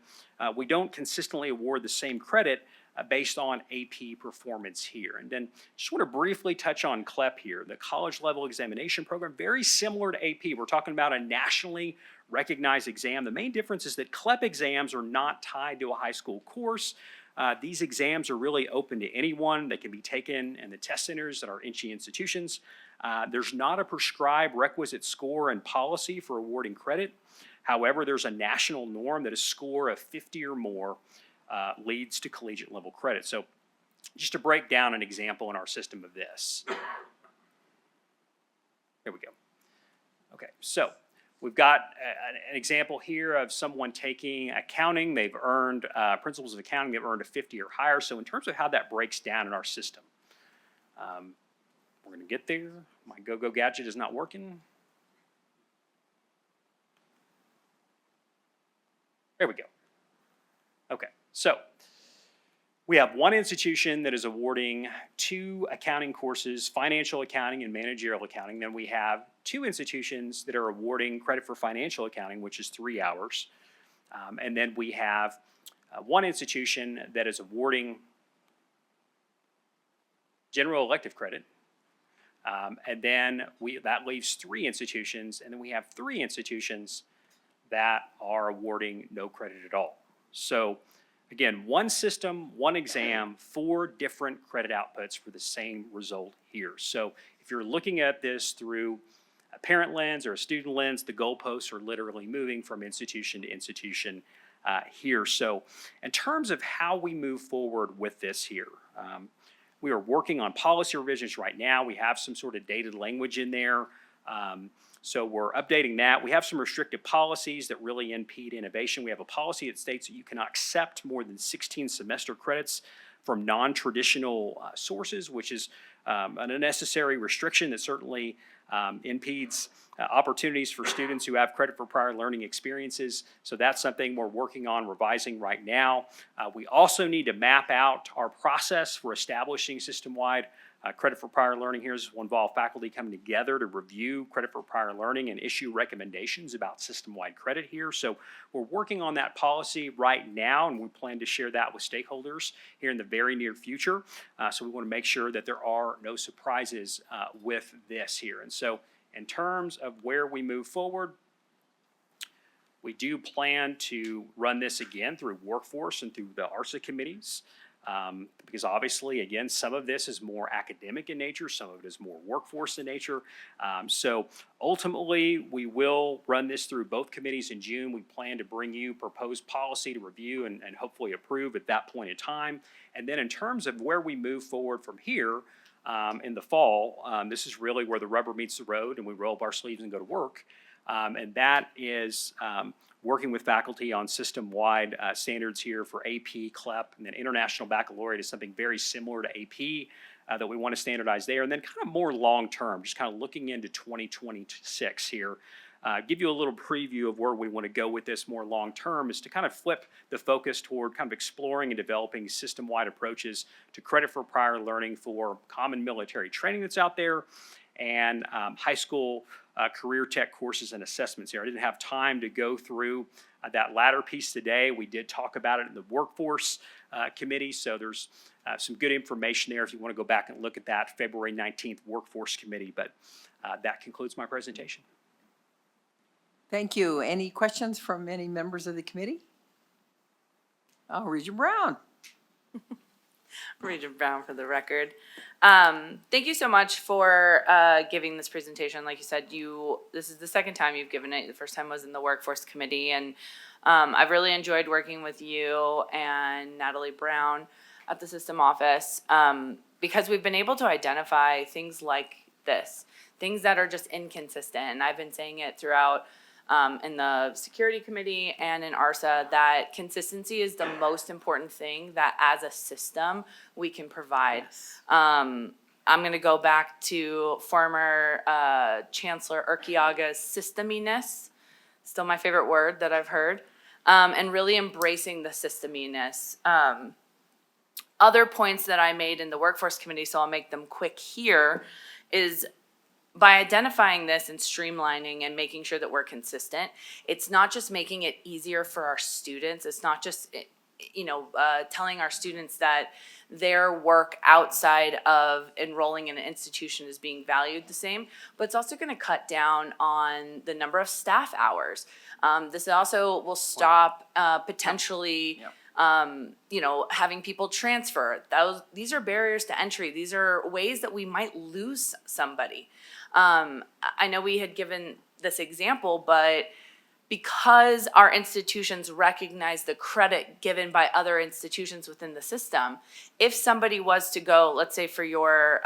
we don't consistently award the same credit based on AP performance here. And then just want to briefly touch on CLEP here, the college level examination program, very similar to AP. We're talking about a nationally recognized exam. The main difference is that CLEP exams are not tied to a high school course. These exams are really open to anyone. They can be taken in the test centers at our NSHE institutions. There's not a prescribed requisite score and policy for awarding credit. However, there's a national norm that a score of 50 or more leads to collegiate level credit. So just to break down an example in our system of this. There we go. Okay, so we've got an example here of someone taking accounting. They've earned principles of accounting. They've earned a 50 or higher. So in terms of how that breaks down in our system, we're going to get there. My go-go gadget is not working. There we go. Okay, so we have one institution that is awarding 2 accounting courses, financial accounting and managerial accounting. Then we have 2 institutions that are awarding credit for financial accounting, which is 3 hours. And then we have one institution that is awarding general elective credit. And then that leaves 3 institutions, and then we have 3 institutions that are awarding no credit at all. So again, one system, one exam, 4 different credit outputs for the same result here. So if you're looking at this through a parent lens or a student lens, the goalposts are literally moving from institution to institution here. So in terms of how we move forward with this here, we are working on policy revisions right now. We have some sort of dated language in there. So we're updating that. We have some restrictive policies that really impede innovation. We have a policy that states that you cannot accept more than 16 semester credits from non-traditional sources, which is an unnecessary restriction that certainly impedes opportunities for students who have credit for prior learning experiences. So that's something we're working on revising right now. We also need to map out our process for establishing system-wide credit for prior learning. Here will involve faculty coming together to review credit for prior learning and issue recommendations about system-wide credit here. So we're working on that policy right now, and we plan to share that with stakeholders here in the very near future. So we want to make sure that there are no surprises with this here. And so in terms of where we move forward, we do plan to run this again through workforce and through the ARSA committees. Because obviously, again, some of this is more academic in nature, some of it is more workforce in nature. So ultimately, we will run this through both committees in June. We plan to bring you proposed policy to review and hopefully approve at that point in time. And then in terms of where we move forward from here in the fall, this is really where the rubber meets the road and we roll up our sleeves and go to work. And that is working with faculty on system-wide standards here for AP, CLEP, and then International Baccalaureate is something very similar to AP that we want to standardize there. And then kind of more long-term, just kind of looking into 2026 here. Give you a little preview of where we want to go with this more long-term is to kind of flip the focus toward kind of exploring and developing system-wide approaches to credit for prior learning for common military training that's out there and high school career tech courses and assessments here. I didn't have time to go through that latter piece today. We did talk about it in the workforce committee, so there's some good information there if you want to go back and look at that February 19th workforce committee, but that concludes my presentation. Thank you. Any questions from any members of the committee? Oh, Regent Brown. Regent Brown for the record. Thank you so much for giving this presentation. Like you said, this is the second time you've given it. The first time was in the workforce committee, and I've really enjoyed working with you and Natalie Brown at the system office because we've been able to identify things like this, things that are just inconsistent. And I've been saying it throughout in the security committee and in ARSA that consistency is the most important thing that as a system we can provide. Yes. I'm going to go back to former Chancellor Urquiaga's systeminess, still my favorite word that I've heard, and really embracing the systeminess. Other points that I made in the workforce committee, so I'll make them quick here, is by identifying this and streamlining and making sure that we're consistent, it's not just making it easier for our students. It's not just telling our students that their work outside of enrolling in an institution is being valued the same, but it's also going to cut down on the number of staff hours. This also will stop potentially having people transfer. These are barriers to entry. These are ways that we might lose somebody. I know we had given this example, but because our institutions recognize the credit given by other institutions within the system, if somebody was to go, let's say for your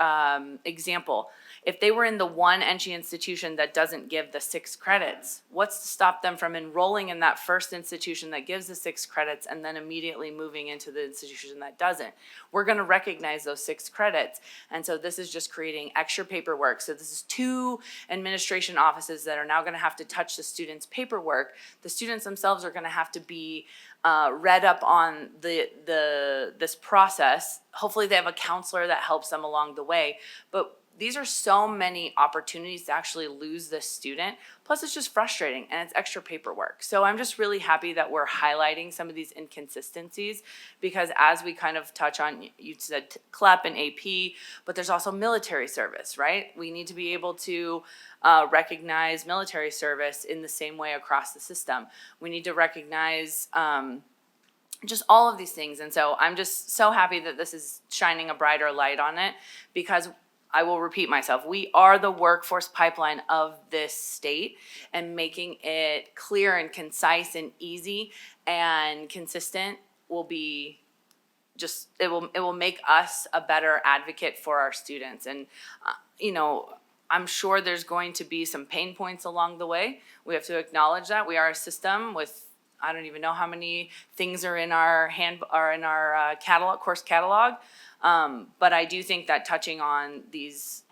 example, if they were in the one NSHE institution that doesn't give the 6 credits, what's to stop them from enrolling in that first institution that gives the 6 credits and then immediately moving into the institution that doesn't? We're going to recognize those 6 credits. And so this is just creating extra paperwork. So this is 2 administration offices that are now going to have to touch the students' paperwork. The students themselves are going to have to be read up on this process. Hopefully they have a counselor that helps them along the way. But these are so many opportunities to actually lose this student. Plus, it's just frustrating and it's extra paperwork. So I'm just really happy that we're highlighting some of these inconsistencies, because as we kind of touch on, you said CLEP and AP, but there's also military service, right? We need to be able to recognize military service in the same way across the system. We need to recognize just all of these things. And so I'm just so happy that this is shining a brighter light on it, because I will repeat myself, we are the workforce pipeline of this state, and making it clear and concise and easy and consistent will be just, it will make us a better advocate for our students. And, I'm sure there's going to be some pain points along the way. We have to acknowledge that. We are a system with, I don't even know how many things are in our catalog, course catalog. But I do think that touching on these,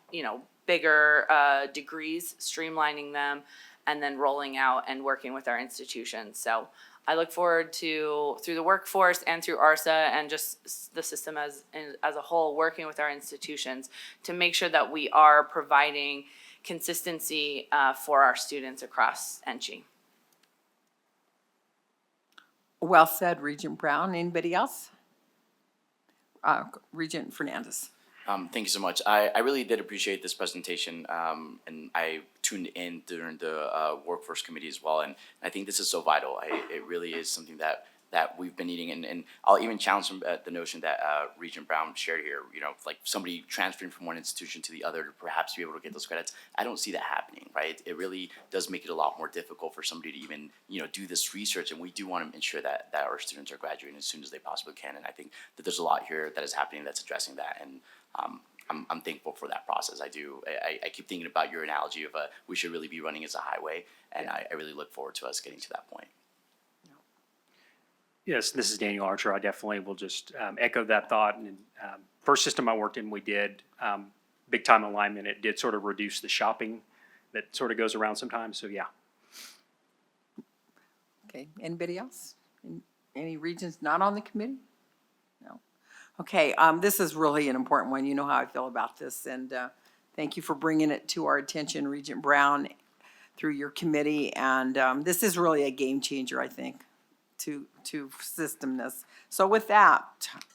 bigger degrees, streamlining them, and then rolling out and working with our institutions. So I look forward to, through the workforce and through ARSA and just the system as a whole, working with our institutions to make sure that we are providing consistency for our students across NSHE. Well said, Regent Brown. Anybody else? Regent Fernandez. Thank you so much. I really did appreciate this presentation, and I tuned in during the workforce committee as well, and I think this is so vital. It really is something that we've been needing, and I'll even challenge the notion that Regent Brown shared here, like somebody transferring from one institution to the other to perhaps be able to get those credits. I don't see that happening, right? It really does make it a lot more difficult for somebody to even, do this research, and we do want to ensure that our students are graduating as soon as they possibly can, and I think that there's a lot here that is happening that's addressing that, and I'm thankful for that process. I do. I keep thinking about your analogy of we should really be running as a highway, and I really look forward to us getting to that point. Yes, this is Daniel Archer. I definitely will just echo that thought. And first system I worked in, we did big time alignment. It did sort of reduce the shopping that sort of goes around sometimes. So yeah. Okay, anybody else? Any regions not on the committee? No. Okay, this is really an important one. You know how I feel about this, and thank you for bringing it to our attention, Regent Brown, through your committee. And this is really a game changer, I think, to systemness. So with that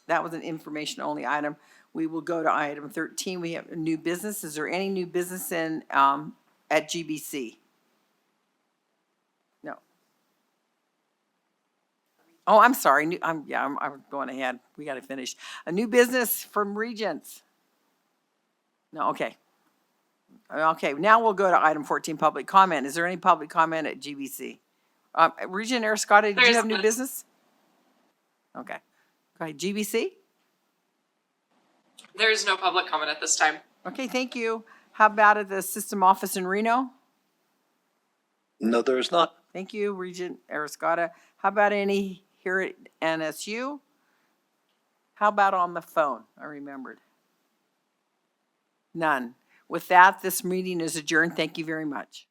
was an information-only item. We will go to item 13. We have new business. Is there any new business in at GBC? No. Oh, I'm sorry. I'm going ahead. We got to finish. A new business from Regents. No, okay. Okay, now we'll go to item 14, public comment. Is there any public comment at GBC? Regent Arascata, did you have new business? Okay. Go ahead, GBC? There is no public comment at this time. Okay, thank you. How about at the system office in Reno? No, there is not. Thank you, Regent Arascata. How about any here at NSU? How about on the phone? I remembered. None. With that, this meeting is adjourned. Thank you very much.